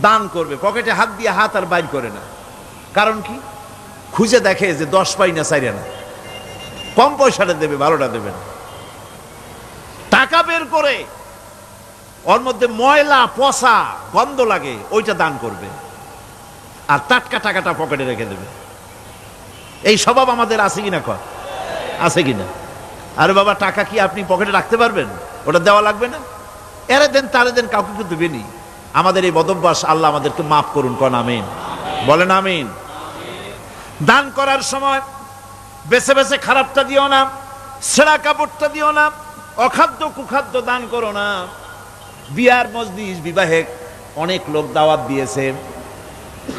দান করবে, পকেটে হাত দিয়া হাত আর বাইর করে না। কারণ কি? খুঁজে দেখে যে 10 পাই না 4 আনা। কম পয়সাটা দেবে, ভালোটা দেবে না। টাকা বের করে ওর মধ্যে ময়লা পচা গন্ধ লাগে ওইটা দান করবে, আর টাটকা টাকাটা পকেটে রেখে দেবে। এই স্বভাব আমাদের আছে কিনা? আছে কিনা? আরে বাবা, টাকা কি আপনি পকেটে রাখতে পারবেন? ওটা দেওয়া লাগবে না, এরে দেন তারে দেন, কাউকে কিন্তু দেবেনি। আমাদের এই বদভ্যাস আল্লাহ আমাদেরকে মাফ করুন, কোন আমিন বলেন, আমিন। দান করার সময় বেছে বেছে খারাপটা দিও না, ছেঁড়া কাপড়টা দিও না, অখাদ্য কুখাদ্য দান করো না। বিয়ার মজলিস, বিবাহে অনেক লোক দাওয়াত দিয়েছে,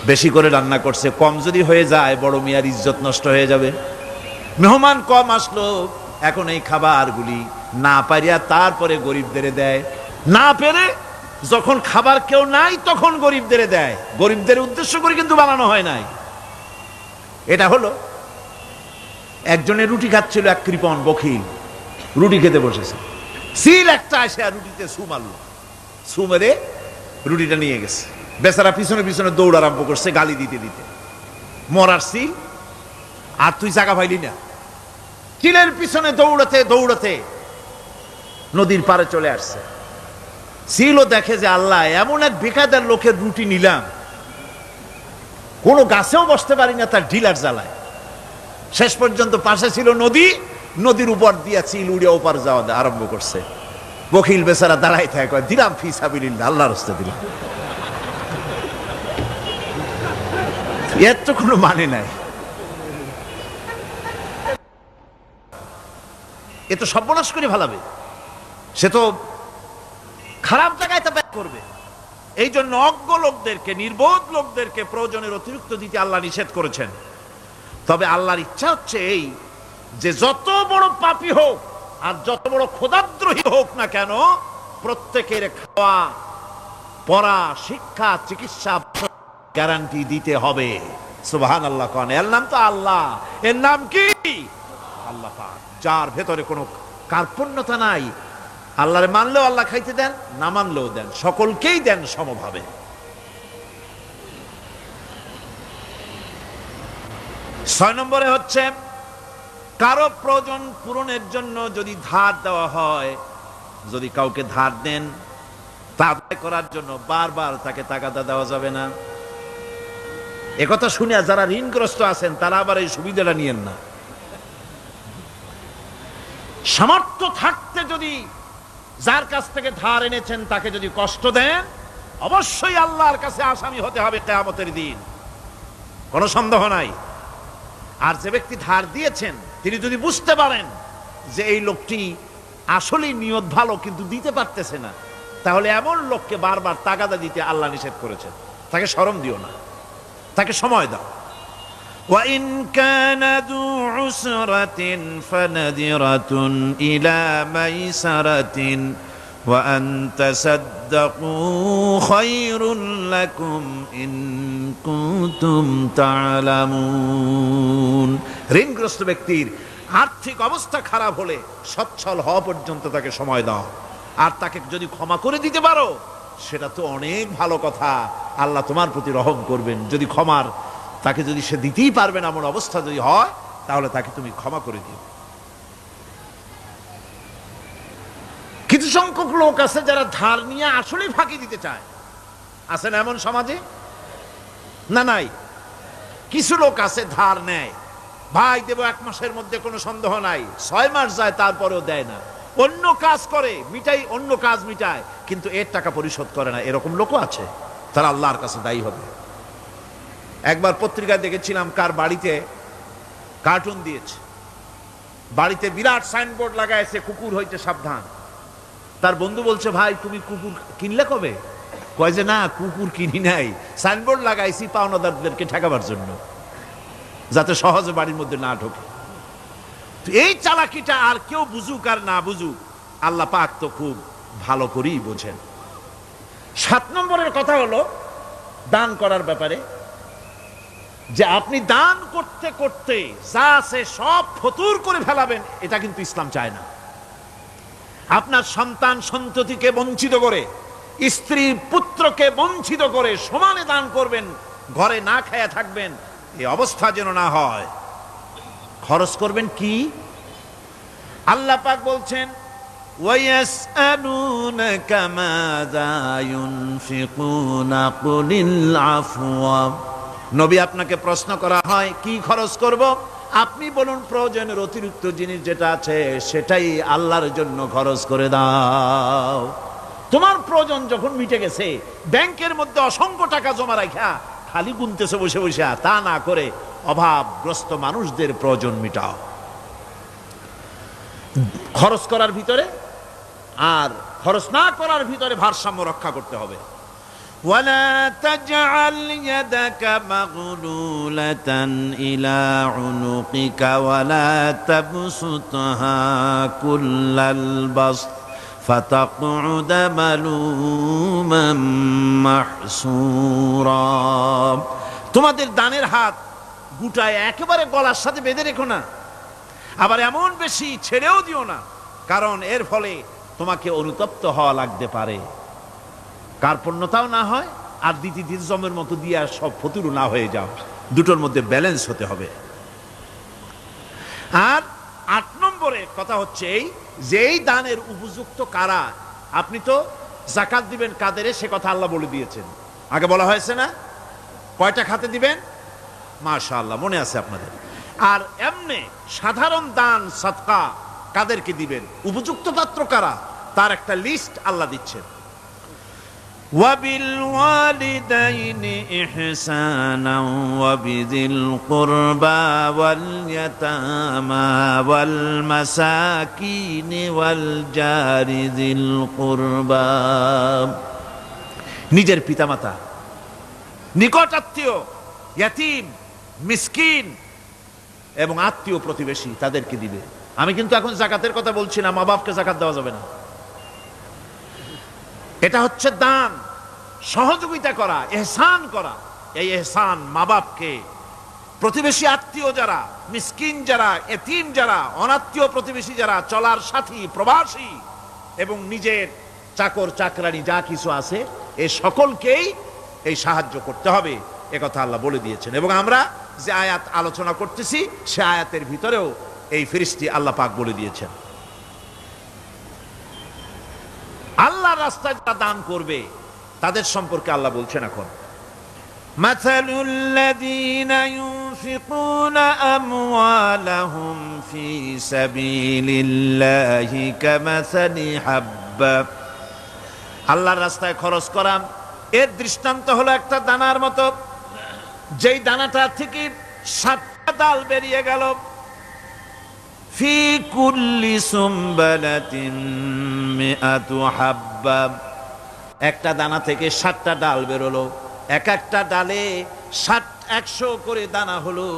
বেশি করে রান্না করছে, কম যদি হয়ে যায় বড় মিয়ার ইজ্জত নষ্ট হয়ে যাবে। মেহমান কম আসলো, এখন এই খাবারগুলি না পারিয়া তারপরে গরিবদের দেয়, না পেরে যখন খাবার কেউ নাই তখন গরিবদের দেয়। গরিবদের উদ্দেশ্য করে কিন্তু বানানো হয় নাই। এটা হলো একজনের রুটি খাচ্ছিল, এক কৃপণ বখিল রুটি খেতে বসেছে, সিল একটা আসে আর রুটিতে সু মারলো, সু মেরে রুটিটা নিয়ে গেছে। বেচারা পিছনে পিছনে দৌড় আরম্ভ করছে, গালি দিতে দিতে, মরার সিল আর তুই জায়গা পাইলি না। চিলের পিছনে দৌড়াতে দৌড়াতে নদীর পারে চলে আসছে। সিলও দেখে যে আল্লাহ, এমন এক বেকায়দার লোকের রুটি নিলাম, কোনো গাছেও বসতে পারি না তার ঢিলার জ্বালায়। শেষ পর্যন্ত পাশে ছিল নদী, নদীর উপর দিয়া চিল উড়ে ওপার যাওয়া আরম্ভ করছে। বখিল বেচারা দাঁড়াই থাকে, দিলাম ফি সাবিলিল্লাহ, আল্লাহর রাস্তায় দিলাম। এর তো কোনো মানে নাই, এ তো সর্বনাশ করে ফেলাবে, সে তো খারাপ জায়গায় তা ব্যয় করবে। এই জন্য অজ্ঞ লোকদেরকে, নির্বোধ লোকদেরকে প্রয়োজনের অতিরিক্ত দিতে আল্লাহ নিষেধ করেছেন। তবে আল্লাহর ইচ্ছা হচ্ছে এই যে যত বড় পাপী হোক আর যত বড় খোদাদ্রোহী হোক না কেন, প্রত্যেকের খাওয়া, পড়া, শিক্ষা, চিকিৎসা গ্যারান্টি দিতে হবে। সুবহানাল্লাহ কোন, এর নাম তো আল্লাহ। এর নাম কি? আল্লাহ পাক, যার ভেতরে কোনো কার্পণ্যতা নাই। আল্লাহরে মানলেও আল্লাহ খাইতে দেন, না মানলেও দেন, সকলকেই দেন সমভাবে। 6 নম্বরে হচ্ছে, কারো প্রয়োজন পূরণের জন্য যদি ধার দেওয়া হয়, যদি কাউকে ধার দেন, তা আদায় করার জন্য বারবার তাকে তাগাদা দেওয়া যাবে না। একথা শুনে যারা ঋণগ্রস্ত আছেন তারা আবার এই সুবিধাটা নিয়েন না। সামর্থ্য থাকতে যদি যার কাছ থেকে ধার এনেছেন তাকে যদি কষ্ট দেন, অবশ্যই আল্লাহর কাছে আসামি হতে হবে কিয়ামতের দিন, কোনো সন্দেহ নাই। আর যে ব্যক্তি ধার দিয়েছেন তিনি যদি বুঝতে পারেন যে এই লোকটি আসলেই নিয়ত ভালো কিন্তু দিতে পারতেছে না, তাহলে এমন লোককে বারবার তাগাদা দিতে আল্লাহ নিষেধ করেছেন। তাকে শরম দিও না, তাকে সময় দাও। وَإِنْ كَانَ ذُو عُسْرَةٍ فَنَذِرَةٌ إِلَى مَيْسَرَةٍ وَأَنْ تَصَدَّقُوا خَيْرٌ لَكُمْ إِنْ كُنْتُمْ تَعْلَمُونَ। ঋণগ্রস্ত ব্যক্তির আর্থিক অবস্থা খারাপ হলে সচ্ছল হওয়া পর্যন্ত তাকে সময় দাও, আর তাকে যদি ক্ষমা করে দিতে পারো সেটা তো অনেক ভালো কথা। আল্লাহ তোমার প্রতি রহম করবেন। যদি ক্ষমার তাকে যদি সে দিতেই পারবে না এমন অবস্থা যদি হয়, তাহলে তাকে তুমি ক্ষমা করে দিও। কিছু সংখ্যক লোক আছে যারা ধার নিয়ে আসলেই ফাঁকি দিতে চায়, আছে না এমন সমাজে? না নাই? কিছু লোক আছে ধার নেয়, ভাই দেব 1 মাসের মধ্যে, কোনো সন্দেহ নাই। 6 মাস যায় তারপরেও দেয় না, অন্য কাজ করে মিটাই, অন্য কাজ মিটায়, কিন্তু এর টাকা পরিশোধ করে না। এরকম লোকও আছে, তারা আল্লাহর কাছে দায়ী হবে। একবার পত্রিকায় দেখেছিলাম কার বাড়িতে কার্টুন দিয়েছে, বাড়িতে বিরাট সাইনবোর্ড লাগাইছে, কুকুর হইতে সাবধান। তার বন্ধু বলছে, ভাই তুমি কুকুর কিনলে কবে? কয় যে না, কুকুর কিনি নাই, সাইনবোর্ড লাগাইছি পাওনাদারদেরকে ঠেকাবার জন্য, যাতে সহজে বাড়ির মধ্যে না ঢোকে। এই চালাকিটা আর কেউ বুঝুক আর না বুঝুক, আল্লাহ পাক তো খুব ভালো করেই বোঝেন। 7 নম্বরের কথা হলো দান করার ব্যাপারে, যে আপনি দান করতে করতে যা আছে সব ফতুর করে ফেলাবেন, এটা কিন্তু ইসলাম চায় না। আপনার সন্তান সন্ততিকে বঞ্চিত করে, স্ত্রী পুত্রকে বঞ্চিত করে সমানে দান করবেন, ঘরে না খায়া থাকবেন, এই অবস্থা যেন না হয়। খরচ করবেন কি? আল্লাহ পাক বলছেন ওয়ায়াসআলুনাকা মাযা ইউনফিকুনা কুলিল আফওয়া। নবী, আপনাকে প্রশ্ন করা হয় কি খরচ করব, আপনি বলুন প্রয়োজনের অতিরিক্ত জিনিস যেটা আছে সেটাই আল্লাহর জন্য খরচ করে দাও। তোমার প্রয়োজন যখন মিটে গেছে, ব্যাংকের মধ্যে অসংখ্য টাকা জমা রাখা খালি গুনতেছে বসে বসে, তা না করে অভাবগ্রস্ত মানুষদের প্রয়োজন মিটাও। খরচ করার ভিতরে আর খরচ না করার ভিতরে ভারসাম্য রক্ষা করতে হবে। ওয়ালা তাজআল ইয়াদাকা মাগলুলাতান ইলা উনুকিকা ওয়ালা তাবসুতহা কুল্লাল বাসত ফাতাকউদা মালুমান মাহসুরা। তোমাদের দানের হাত গুটায় একেবারে গলার সাথে বেঁধে রেখো না, আবার এমন বেশি ছেড়েও দিও না, কারণ এর ফলে তোমাকে অনুতপ্ত হওয়া লাগতে পারে, কার্পণ্যতাও না হয় আর দ্বিতীয় জমের মতো দিয়ে আর সব ফতুরু না হয়ে যাও। দুটোর মধ্যে ব্যালেন্স হতে হবে। আর 8 নম্বরে কথা হচ্ছে এই যে এই দানের উপযুক্ত কারা। আপনি তো যাকাত দিবেন কাদের, সে কথা আল্লাহ বলে দিয়েছেন, আগে বলা হয়েছে না? কয়টা খাতে দিবেন? মাশাআল্লাহ, মনে আছে আপনাদের। আর এমনি সাধারণ দান সাদকা কাদেরকে দিবেন, উপযুক্ত পাত্র কারা, তার একটা লিস্ট আল্লাহ দিচ্ছেন। ওয়াবিল ওয়ালিদাইনি ইহসানা ওয়াবিযিল কুরবা ওয়াল ইয়াতামা ওয়াল মাসাকিন ওয়াল জারি যিল কুরবা। নিজের পিতামাতা, নিকট আত্মীয়, ইয়াতীম, মিসকিন এবং আত্মীয় প্রতিবেশী তাদেরকে দিবে। আমি কিন্তু এখন যাকাতের কথা বলছি না, মা বাপকে যাকাত দেওয়া যাবে না। এটা হচ্ছে দান, সহযোগিতা করা, ইহসান করা। এই ইহসান মা বাপকে, প্রতিবেশী আত্মীয় যারা, মিসকিন যারা, এতিম যারা, অনাত্মীয় প্রতিবেশী যারা, চলার সাথী, প্রবাসী এবং নিজের চাকর চাকরানি যা কিছু আছে, এই সকলকেই এই সাহায্য করতে হবে, একথা আল্লাহ বলে দিয়েছেন। এবং আমরা যে আয়াত আলোচনা করতেছি সে আয়াতের ভিতরেও এই ফিরিস্তি আল্লাহ পাক বলে দিয়েছেন। আল্লাহর রাস্তায় যারা দান করবে তাদের সম্পর্কে আল্লাহ বলছেন এখন, মাসালুল লাযীনা ইউনফিকুনা আমওয়ালাহুম ফি সাবিলিল্লাহি কামাসালি হাব্বা। আল্লাহর রাস্তায় খরচ করা এর দৃষ্টান্ত হলো একটা দানার মতো, যেই দানাটা থেকে 7টা ডাল বেরিয়ে গেল। ফি কুল্লি সুমবালাতিন মিআতু হাব্বা, একটা দানা থেকে 7টা ডাল বেরোলো, এক একটা ডালে 100 করে দানা হলো,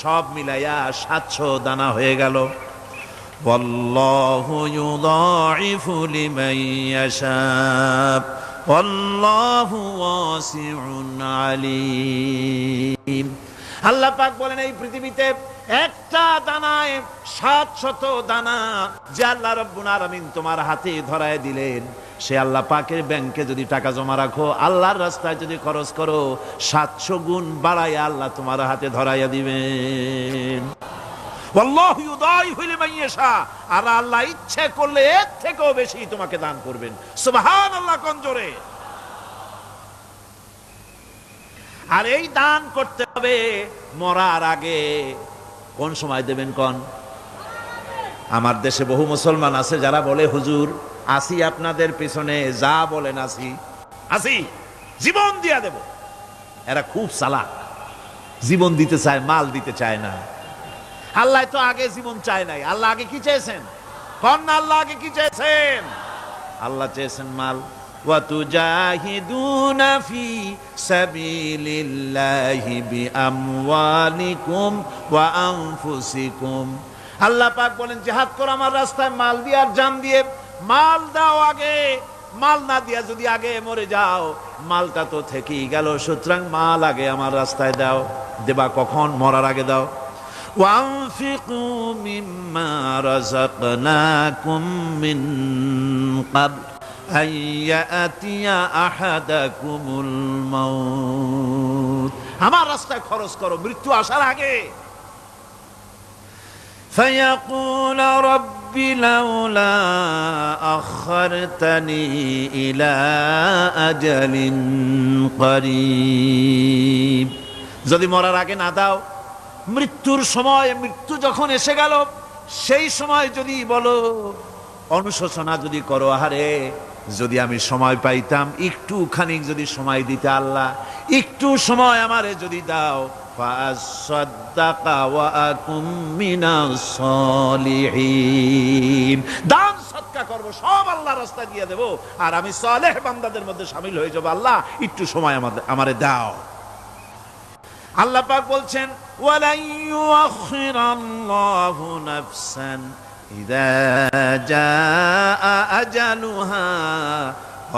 সব মিলাইয়া 700 দানা হয়ে গেল। ওয়াল্লাহু ইউদাইফু লিমান ইয়াশা ওয়াল্লাহু ওয়াসিউন আলীম। আল্লাহ পাক বলেন এই পৃথিবীতে একটা দানায় 700 দানা যে আল্লাহ রাব্বুল আলামিন তোমার হাতে ধরায় দিলেন, সে আল্লাহ পাকের ব্যাংকে যদি টাকা জমা রাখো, আল্লাহর রাস্তায় যদি খরচ করো, 700 গুণ বাড়াইয়া আল্লাহ তোমার হাতে ধরাইয়া দিবেন। ওয়াল্লাহু ইউদাইফু লিমান ইয়াশা, আর আল্লাহ ইচ্ছে করলে এর থেকেও বেশি তোমাকে দান করবেন। সুবহানাল্লাহ, কোন জোরে। আর এই দান করতে হবে মরার আগে। কোন সময় দেবেন কোন? আমার দেশে বহু মুসলমান আছে যারা বলে, হুজুর আসি আপনাদের পিছনে, যা বলেন আসি, জীবন দিয়া দেব। এরা খুব চালাক, জীবন দিতে চায়, মাল দিতে চায় না। আল্লাহ তো আগে জীবন চায় নাই, আল্লাহ আগে কি চেয়েছেন? কন্যা আল্লাহ আগে কি চেয়েছেন? আল্লাহ চেয়েছেন মাল। وَتُجَاهِدُونَ فِي سَبِيلِ اللَّهِ بِأَمْوَالِكُمْ وَأَنفُسِكُمْ। আল্লাহ পাক বলেন জিহাদ করো আমার রাস্তায় মাল দিয়ে আর জান দিয়ে। মাল দাও আগে, মাল না দিয়া যদি আগে মরে যাও, মালটা তো থেকেই গেল। সুতরাং মাল আগে আমার রাস্তায় দাও। দেবা কখন? মরার আগে দাও। وَأَنفِقُوا مِمَّا رَزَقْنَاكُم مِّن قَبْلِ أَن يَأْتِيَ أَحَدَكُمُ الْمَوْتُ। আমার রাস্তায় খরচ করো মৃত্যু আসার আগে। فَيَقُولَ رَبِّ রব্বি লাউলা আখারতানি ইলা আজালিন করিব, যদি মরার আগে না দাও, মৃত্যুর সময়, মৃত্যু যখন এসে গেল সেই সময় যদি বলো, অনুশোচনা যদি করো, আহারে যদি আমি সময় পাইতাম, একটুখানি যদি সময় দিতে আল্লাহ, একটু সময় আমারে যদি দাও, ফাসাদ্দাকা ওয়া আকুম মিনাস সলিহিন, দান সদকা করব, সব আল্লাহর রাস্তায় দিয়ে দেব, আর আমি সালেহ বান্দাদের মধ্যে শামিল হয়ে যাব। আল্লাহ একটু সময় আমারে দাও। আল্লাহ পাক বলছেন, ওয়ালা ইউআখিরাল্লাহু নাফসান ইযা জাআ আজালুহা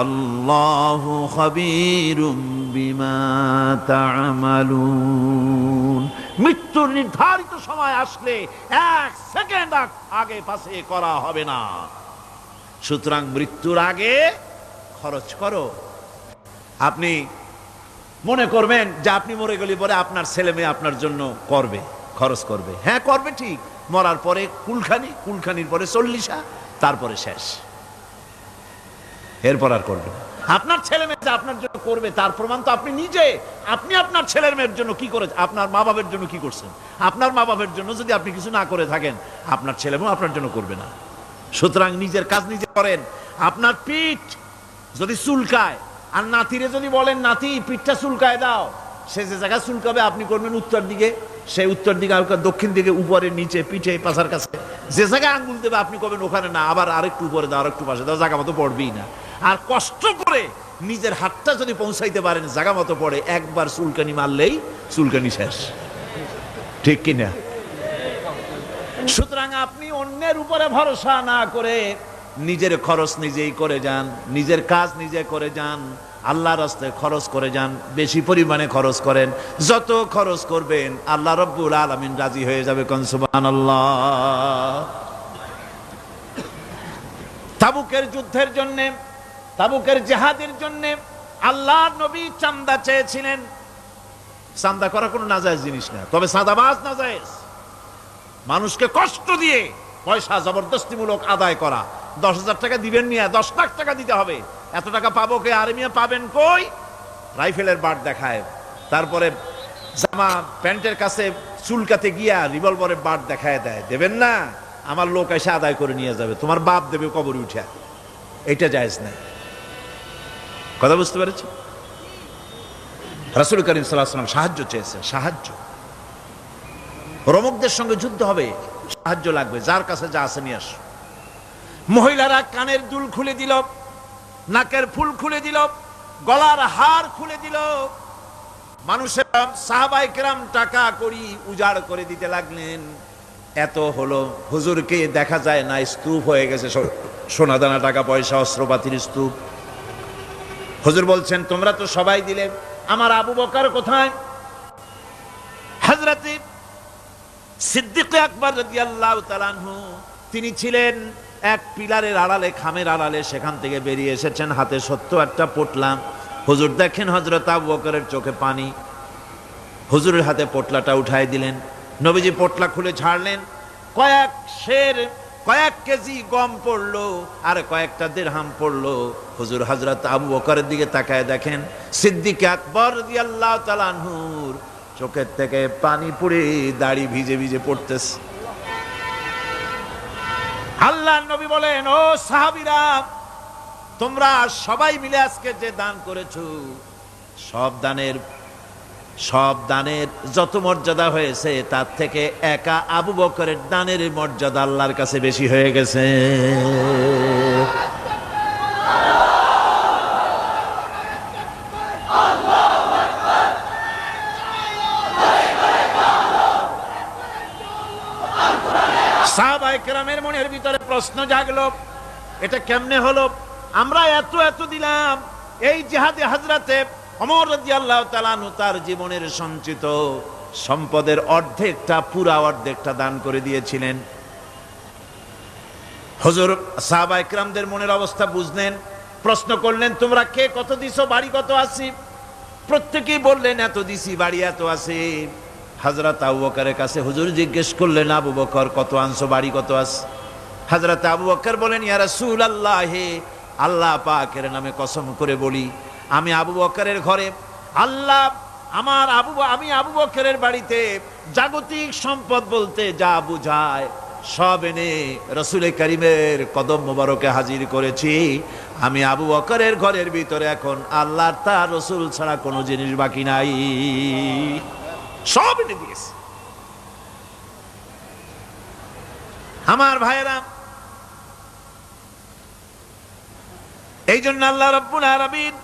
আল্লাহু খাবীরুম বিমা তা'মালুন। মৃত্যুর নির্ধারিত সময় আসলে এক সেকেন্ড আগে পাশে করা হবে না। সুতরাং মৃত্যুর আগে খরচ করো। আপনি মনে করবেন যে আপনি মরে গেলে পরে আপনার ছেলে মেয়ে আপনার জন্য করবে, খরচ করবে। হ্যাঁ করবে ঠিক, মরার পরে কুলখানির পরে 40, তারপরে শেষ, এরপর আর করবে না। আপনার ছেলে মেয়ে যে আপনার জন্য করবে তার প্রমাণ তো আপনি নিজে। আপনি আপনার ছেলের মেয়ের জন্য কি করে, আপনার মা বাবার জন্য কি করছেন? আপনার মা বাবার জন্য যদি আপনি কিছু না করে থাকেন, আপনার ছেলে মেয়ে আপনার জন্য করবে না। সুতরাং নিজের কাজ নিজে করেন। আপনার পিঠ যদি চুলকায়, আর নাতিরে যদি বলেন নাতি পিঠটা চুলকায় দাও, সে যে জায়গা চুলকাবে আপনি করবেন উত্তর দিকে, সে উত্তর দিকে, দক্ষিণ দিকে, উপরে, নিচে, পিঠে, পাছার কাছে, যে জায়গায় আঙ্গুল দেবে আপনি করবেন ওখানে না, আবার আরেকটু উপরে দাও, আরেকটু পাশে দাও, জায়গা মতো পড়বেই না। আর কষ্ট করে নিজের হাতটা যদি পৌঁছাইতে পারেন জায়গা মতো পড়ে, একবার চুলকানি মারলেই চুলকানি শেষ, ঠিক কিনা? সুতরাং আপনি অন্যের উপরে ভরসা না করে নিজের খরচ নিজেই করে যান, নিজের কাজ নিজে করে যান, আল্লাহর রাস্তায় খরচ করে যান, বেশি পরিমাণে খরচ করেন। যত খরচ করবেন আল্লাহ রব্বুল আলামিন রাজি হয়ে যাবে। কোন সুবহানাল্লাহ। তাবুকের যুদ্ধের জন্য, তাবুকের জিহাদের জন্য আল্লাহর নবী চাঁদা চেয়েছিলেন। চাঁদা করা কোনো নাজায়েজ জিনিস না, তবে চাঁদাবাজ নাজায়েজ। মানুষকে কষ্ট দিয়ে পয়সা জবরদস্তিমূলক আদায় করা। 10,000 টাকা দিবেন মিয়া, 10 লাখ টাকা দিতে হবে, এত টাকা পাবো কে? আরে মিয়া পাবেন কই? রাইফেলের বাট দেখায়, তারপরে জামা প্যান্টের কাছে চুলকাতে গিয়া রিভলভারের বাট দেখায় দেয়, দেবেন না, আমার লোক এসে আদায় করে নিয়ে যাবে, তোমার বাপ দেবে কবরে উঠে। এটা জায়েজ নাই। কথা বুঝতে পেরেছি? রাসূল করিম সাল্লাল্লাহু আলাইহি ওয়াসাল্লাম সাহায্য চেয়েছেন, সাহায্য। রোমকদের সঙ্গে যুদ্ধ হবে, সাহায্য লাগবে, যার কাছে যা আছে নিয়ে আস। মহিলারা কানের দুল খুলে দিল, নাকের ফুল খুলে দিল, গলার হার খুলে দিল। মানুষের সাহাবায়ে কেরাম টাকা করি উজাড় করে দিতে লাগলেন। এত হলো, হুজুরকে দেখা যায় না, স্তূপ হয়ে গেছে, সোনা দানা টাকা পয়সা অস্ত্রপাতির স্তূপ। হুজুর বলছেন তোমরা তো সবাই দিলে, আমার আবু বকর কোথায়? হযরত সিদ্দিক আকবর রাদিয়াল্লাহু তাআলা আনহু, তিনি ছিলেন এক পিলারের আড়ালে, খামের আড়ালে, সেখান থেকে বেরিয়ে এসেছেন, হাতে 70 পোটলা। হুজুর দেখেন হযরত আবু বকরের চোখে পানি, হুজুরের হাতে পোটলাটা উঠাই দিলেন। নবীজি পোটলা খুলে ছাড়লেন, কয়েক কেজি গম পড়লো, আর কয়েকটা দিরহাম পড়লো। হুজুর হযরত আবু বকরের দিকে তাকায় দেখেন সিদ্দিক আকবর রাদিয়াল্লাহু তাআলা আনহুর চোখের থেকে পানি পড়ে দাড়ি ভিজে ভিজে পড়তেছে। আল্লাহর নবী বলেন, ও সাহাবীরা, তোমরা সবাই মিলে আজকে যে দান করেছো, সব দানের যত মর্যাদা হয়েছে তার থেকে একা আবু বকরের দানের মর্যাদা আল্লাহর কাছে বেশি হয়ে গেছে। সাহাবায়ে কেরামের মনের ভিতরে প্রশ্ন জাগলো, এটা কেমনে হলো? আমরা এত দিলাম। এই জিহাদে হযরতে ওমর রাদিয়াল্লাহু তাআলা আনহু তার জীবনের সঞ্চিত সম্পদের পুরা অর্ধেকটা দান করে দিয়েছিলেন। হুজুর সাহাবায়ে কেরামদের মনের অবস্থা বুঝলেন, প্রশ্ন করলেন, তোমরা কে কত দিছো, বাড়ি কত আছে? প্রত্যেকেই বললেন এত দিছি, বাড়ি এত আছে। হযরত আবু বকরের কাছে হুজুর জিজ্ঞেস করলেন, আবু বকর কত আনছো, বাড়ি কত আছে? হযরত আবু বকর বলেন, ইয়া রাসূলুল্লাহ, আল্লাহ পাকের নামে কসম করে বলি, আমি আবু বকরের ঘরে আল্লাহ আমি আবু বকরের বাড়িতে জাগতিক সম্পদ বলতে যা বুঝায় সব এনে রসুল করিমের কদম মোবারকে হাজির করেছি। আমি আবু বকরের ঘরের ভিতরে এখন আল্লাহর তার রসুল ছাড়া কোনো জিনিস বাকি নাই, সব এনে দিয়েছে। আমার ভাইয়েরা, এই জন্য আল্লাহ রাব্বুল আলামিন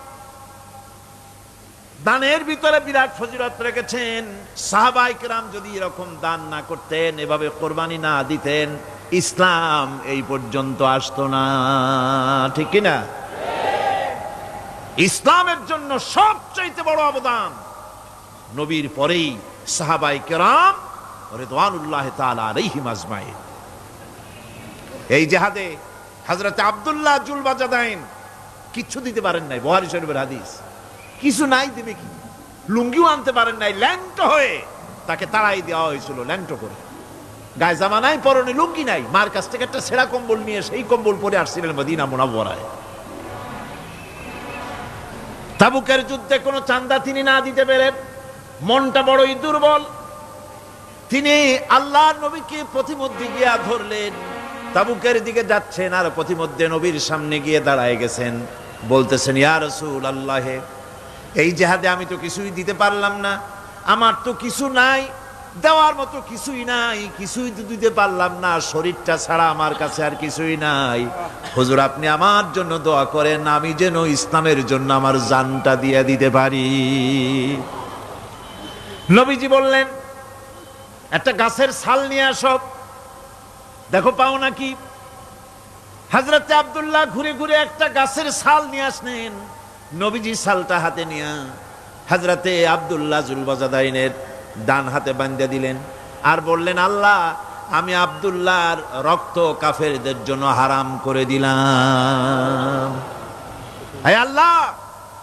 দানের ভিতরে বিরাট ফজিলত রেখেছেন। সাহাবায়ে কেরাম যদি এরকম দান না করতেন, এভাবে কোরবানি না দিতেন, ইসলাম এই পর্যন্ত আসতো না, ঠিক কি না? ইসলামের জন্য সবচাইতে বড় অবদান নবীর পরেই সাহাবায়ে কেরাম রিদওয়ানুল্লাহ তাআলা আলাইহিম আজমাইন। এই জিহাদে হযরত আব্দুল্লাহ জুল বাজাদাইন কিচ্ছু দিতে পারেন নাই, বুখারী শরীফের হাদিস। কিছু নাই, দিবে কি? লুঙ্গিও আনতে পারেন নাই, ল্যাংটো হয়ে তাকে তাড়াই দেওয়া হয়েছিল, ল্যাংটো করে। গায়ে জামা নাই, পরনে লুঙ্গি নাই, মার কাছ থেকে একটা ছেঁড়া কম্বল নিয়ে সেই কম্বল পরে আসছিলেন মদিনা মুনাওয়ারায়। তাবুকের যুদ্ধে কোনো চাঁদা তিনি না দিতে পেরে মনটা বড়ই দুর্বল। তিনি আল্লাহর নবীকে প্রতিমধ্যে গিয়া ধরলেন, তাবুকের দিকে যাচ্ছেন, আর প্রতিমধ্যে নবীর সামনে গিয়ে দাঁড়ায় গেছেন, বলতেছেন, ইয়া রাসূলুল্লাহ, এই জিহাদে আমি তো কিছুই দিতে পারলাম না, আমার তো কিছু নাই, দেওয়ার মতো কিছুই নাই, কিছুই তো দিতে পারলাম না, শরীরটা ছাড়া আমার কাছে আর কিছুই নাই। হুজুর, আপনি আমার জন্য দোয়া করেন, আমি যেন ইসলামের জন্য আমার জানটা দিয়ে দিতে পারি। নবীজি বললেন, একটা গাছের ছাল নিয়ে আসো, দেখো পাও নাকি। হযরত আব্দুল্লাহ ঘুরে ঘুরে একটা গাছের ছাল নিয়ে আসলেন। নবীজি ছালটা হাতে নিয়ে হযরতে আব্দুল্লাহ জুল বাজাদাইনের ডান হাতে বাঁধে দিলেন, আর বললেন, আল্লাহ, আমি আব্দুল্লাহর রক্ত কাফেরদের জন্য হারাম করে দিলাম। হে আল্লাহ,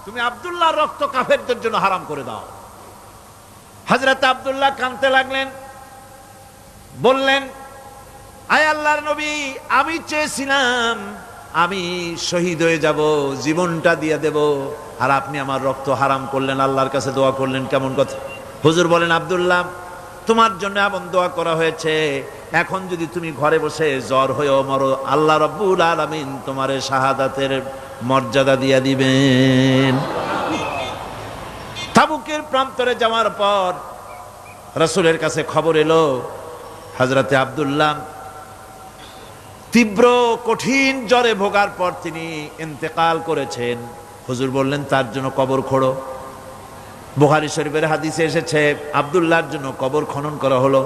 তুমি আব্দুল্লাহর রক্ত কাফেরদের জন্য হারাম করে দাও। হযরত আব্দুল্লাহ কাঁদতে লাগলেন, বললেন, আয় আল্লাহর নবী, আমি চেয়েছিলাম আমি শহীদ হয়ে যাব, জীবনটা দিয়ে দেব, আর আপনি আমার রক্ত হারাম করলেন, আল্লাহর কাছে দোয়া করলেন, কেমন কথা। হুজুর বলেন, আব্দুল্লাহ, তোমার জন্য এমন দোয়া করা হয়েছে, এখন যদি তুমি ঘরে বসে জ্বর হয়েও মরো, আল্লাহ রাব্বুল আলামিন তোমার শাহাদাতের মর্যাদা দিয়ে দিবেন। তাবুকের প্রান্তরে যাওয়ার পর রাসূলের কাছে খবর এলো, হযরতে আব্দুল্লাহ তীব্র কঠিন জ্বরে ভোগার পর তিনি ইন্তেকাল করেছেন। হুজুর বললেন, তার জন্য কবর খোঁড়ো। বুখারী শরীফের হাদিসে এসেছে, আব্দুল্লাহর জন্য কবর খনন করা হলো।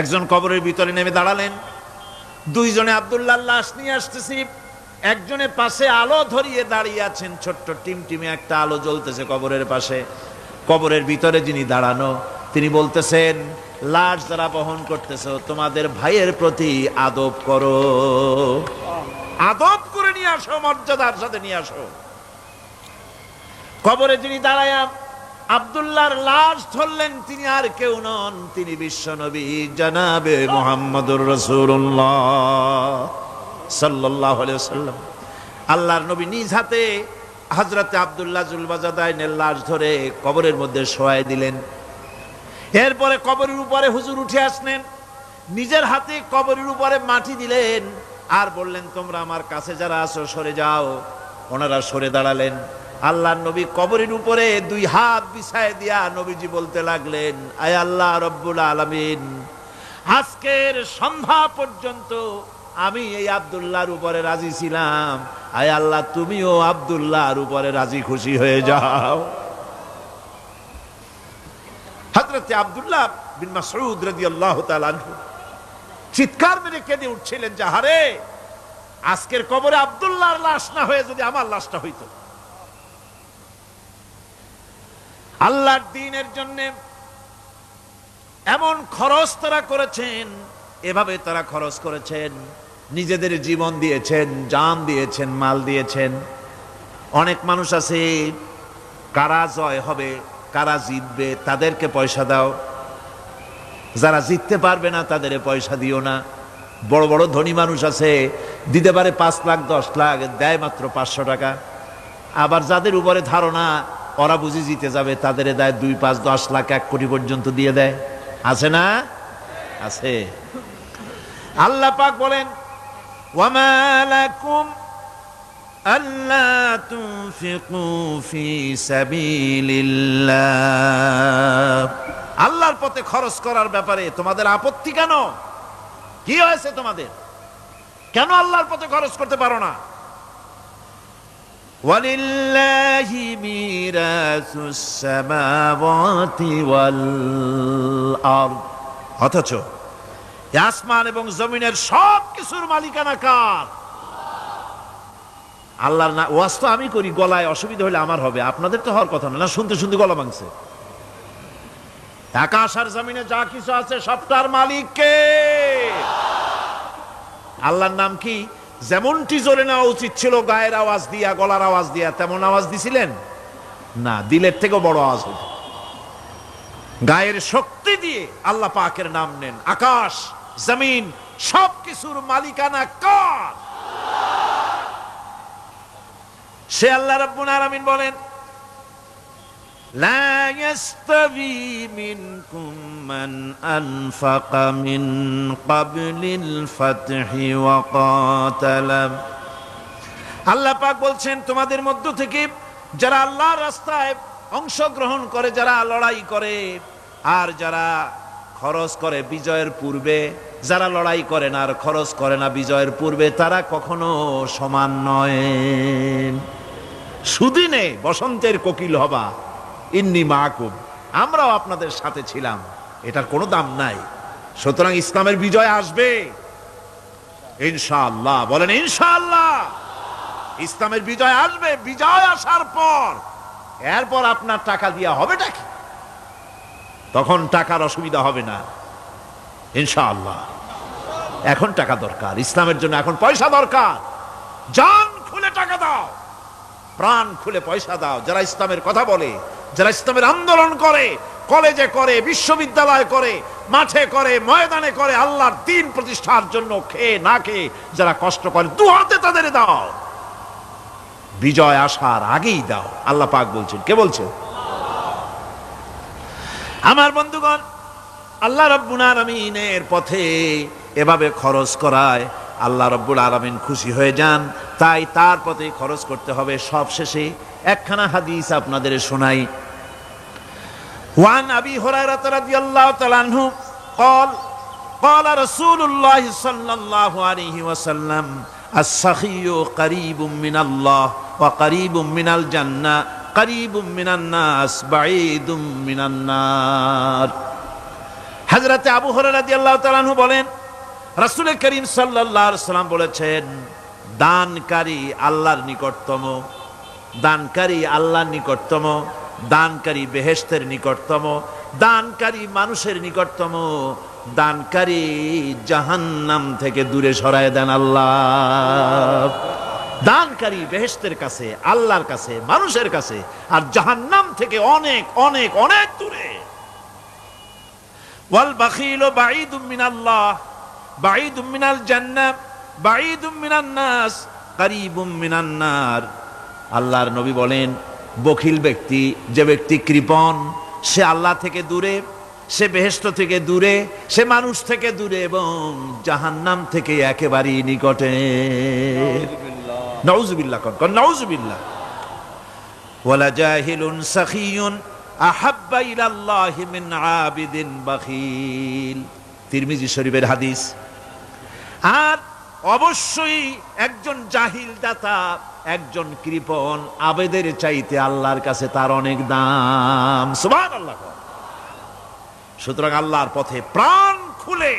একজন কবরের ভিতরে নেমে দাঁড়ালেন, দুইজনে আব্দুল্লাহর লাশ নিয়ে আসতেছি, একজনের পাশে আলো ধরিয়ে দাঁড়িয়ে আছেন, ছোট্ট টিমটিমে একটা আলো জ্বলতেছে কবরের পাশে। কবরের ভিতরে যিনি দাঁড়ানো, তিনি বলতেছেন, লাশ যারা বহন করতেছ, তোমাদের ভাইয়ের প্রতি আদব করো, আদব করে নিয়ে আসো, মর্যাদার সাথে নিয়ে আসো। কবরে যিনি দাঁড়ায় আব্দুল্লাহর লাশ ধরলেন, তিনি আর কেউ নন, তিনি বিশ্বনবী জনাবে মুহাম্মদুর রাসূলুল্লাহ সাল্লাল্লাহু আলাইহি ওয়াসাল্লাম। আল্লাহর নবী নিজ হাতে হযরতে আব্দুল্লাহ জুল বাজাদাইনের লাশ ধরে কবরের মধ্যে শোয়াই দিলেন। এরপরে কবরের উপরে হুজুর উঠে আসলেন, নিজের হাতে কবরের উপরে মাটি দিলেন, আর বললেন, তোমরা আমার কাছে যারা আছো সরে যাও। ওনারা সরে দাঁড়ালেন। আল্লাহর নবী কবরের উপরে দুই হাত বিছায় দিয়া নবীজি বলতে লাগলেন, আয় আল্লাহ রব্বুল আলামিন, আজকের সন্ধ্যা পর্যন্ত আমি এই আব্দুল্লাহর উপরে রাজি ছিলাম, আয় আল্লাহ, তুমিও আব্দুল্লাহর উপরে রাজি খুশি হয়ে যাও। হযরতে আব্দুল্লাহ বিন মাসউদ রাদিয়াল্লাহু তাআলা আনহু চিৎকার মেরে কেঁদে উঠছিলেন, যে হারে, আজকের কবরে আব্দুল্লাহর লাশ না হয়ে যদি আমার লাশটা হইতো। আল্লাহর দ্বীনের জন্য এমন খরচ তারা করেছেন, এভাবে তারা খরচ করেছেন, নিজেদের জীবন দিয়েছেন, জান দিয়েছেন, মাল দিয়েছেন। অনেক মানুষ আছে, কারা জয় হবে, কারা জিতবে, তাদেরকে পয়সা দাও, যারা জিততে পারবে না তাদের পয়সা দিও না। বড় বড় ধনী মানুষ আছে, দিতে পারে 5 লাখ 10 লাখ, দেয় মাত্র 500 টাকা। আবার যাদের উপরে ধারণা ওরা বুঝি জিতে যাবে, তাদের দেয় 2, 5, 10 লাখ 1 কোটি পর্যন্ত দিয়ে দেয়। আছে না? আছে। আল্লাহ পাক বলেন, ওয়ামা লাকুম আল্লা তুনফিকু ফি সাবিলিল্লাহ, আল্লাহর পথে খরচ করার ব্যাপারে তোমাদের আপত্তি কেন? কি হয়েছে তোমাদের? কেন আল্লাহর পথে খরচ করতে পারো না? ওয়ালিল্লাহি মিরাসুস সামাওয়াতি ওয়াল আরদ, অথচ আসমান এবং জমিনের সব কিছুর মালিকানা কার? আল্লাহর না। ওয়াজ তো আমি করি, গলায় অসুবিধা হলে আমার হবে, আপনাদের তো হওয়ার কথা না। শুনতে শুনতে গলা ভাঙছে। আকাশ আর জমিনে যা কিছু আছে সবটার মালিক কে? আল্লাহর নাম কি? যেমনটি জোরে নেওয়া উচিত ছিল গায়ের আওয়াজ দিয়া, গলার আওয়াজ দিয়া, তেমন আওয়াজ দিছিলেন না, দিলের থেকেও বড় আওয়াজ হতো। গায়ের শক্তি দিয়ে আল্লাহ পাকের নাম নেন। আকাশ জমিন সব কিছুর মালিকানা কার? সে আল্লাহ রাব্বুল আলামিন বলেন, লা ইয়াস্তাবি মিনকুম মান আনফাকা মিন ক্বাবলিল ফাতহি ওয়া ক্বাতালা। আল্লাহ পাক বলছেন, তোমাদের মধ্য থেকে যারা আল্লাহর রাস্তায় অংশগ্রহণ করে, যারা লড়াই করে, আর যারা খরচ করে বিজয়ের পূর্বে, যারা লড়াই করে না আর খরচ করে না বিজয়ের পূর্বে, তারা কখনো সমান নয়। সুদিনে বসন্তের কোকিল হবা, ইন্নী মাকুম, আমরাও আপনাদের সাথে ছিলাম, এটার কোনো দাম নাই। সুতরাং ইসলামের বিজয় আসবে ইনশাআল্লাহ। বলেন ইনশাআল্লাহ। ইসলামের বিজয় আসবে। বিজয় আসার পর এরপর আপনার টাকা দিয়া হবেটা কি? তখন টাকার অসুবিধা হবে না ইনশাআল্লাহ। এখন টাকা দরকার, ইসলামের জন্য এখন পয়সা দরকার। জান খুলে টাকা দাও, প্রাণ খুলে পয়সা দাও। যারা ইসলামের কথা বলে, যারা ইসলামের আন্দোলন করে, কলেজে করে, বিশ্ববিদ্যালয় করে, মাঠে করে, ময়দানে করে, আল্লাহর দ্বীন প্রতিষ্ঠার জন্য খেয়ে না খেয়ে যারা কষ্ট করে, দু হাতে তাদের দাও। বিজয় আসার আগেই দাও। আল্লাহ পাক বলছেন। কে বলছেন? আমার বন্ধুগণ, আল্লাহ রাব্বুল আলামিনের পথে এভাবে খরচ করায় আল্লাহ রাব্বুল আলামিন খুশি হয়ে যান। তাই তার পথে খরচ করতে হবে। সবশেষে একখানা হাদিস আপনাদের শোনাই। ওয়ান আবি হুরায়রা রাদিয়াল্লাহু তাআলা আনহু قال قال رسول الله صلى الله عليه وسلم السخي قريب من الله وقريب من الجنة قريب من الناس بعيد من النار। হযরত আবু হুরায়রা রাদিয়াল্লাহু তাআলা আনহু বলেন, রাসূল করিম সাল্লাল্লাহু আলাইহি ওয়াসাল্লাম বলেছেন, দানকারী আল্লাহর নিকটতম, দানকারী আল্লাহর নিকটতম, দানকারী বেহেশতের নিকটতম, দানকারী মানুষের নিকটতম, দানকারী জাহান্নাম থেকে দূরে সরায় দেন আল্লাহ। দানকারী বেহেশতের কাছে, আল্লাহর কাছে, মানুষের কাছে, আর জাহান্নাম থেকে অনেক অনেক অনেক দূরে। ওয়াল বাখিলু বাঈদুম মিনাল্লাহ বাঈদুম মিনাল জান্নাহ বাঈদুম মিনান নাস কারীবুম মিনান নার। আল্লাহর নবী বলেন, বখিল ব্যক্তি, যে ব্যক্তি কৃপণ, সে আল্লাহ থেকে দূরে, সে বেহেশত থেকে দূরে, সে মানুষ থেকে দূরে এবং জাহান্নাম থেকে একেবারেই নিকটে। নাউযুবিল্লাহ। কোন নাউযুবিল্লাহ। ওয়ালা জাহিলুন সাখিয়ুন আহাব্বা ইলাল্লাহি মিন আবিদিন বাখিল। তিরমিজি শরীফের হাদিস। আর অবশ্যই একজন জাহিল দাতা, একজন কৃপণ আবেদের চাইতে আল্লাহর কাছে তার অনেক দাম। সুবহানাল্লাহ। সুতরাং আল্লাহর পথে প্রাণ খুলে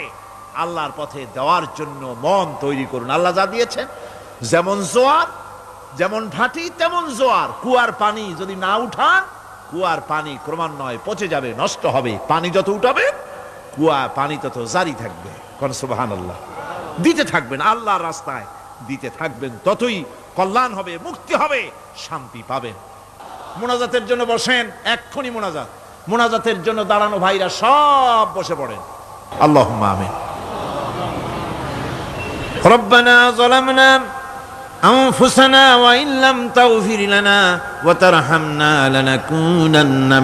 আল্লাহর পথে দেওয়ার জন্য মন তৈরি করুন। আল্লাহ যা দিয়েছেন, যেমন জোয়ার, যেমন ভাটি তেমন জোয়ার। কুয়ার পানি যদি না উঠান, কুয়ার পানি ক্রমান্বয়ে পচে যাবে, নষ্ট হবে। পানি যত উঠাবে, কুয়া পানি তত জারি থাকবে। কোন সুবহানাল্লাহ। দিতে থাকবেন আল্লাহর রাস্তায়, দিতে থাকবেন, ততই কল্যাণ হবে, মুক্তি হবে, শান্তি পাবেন। মোনাজাতের জন্য বসেন, এক্ষুনি মোনাজাত। মোনাজাতের জন্য দাঁড়ানো ভাইরা সব বসে পড়েন। আল্লাহুম্মা আমিন। ربنا ظلمنا أنفسنا وإن لم تغفر لنا وترحمنا لنكونن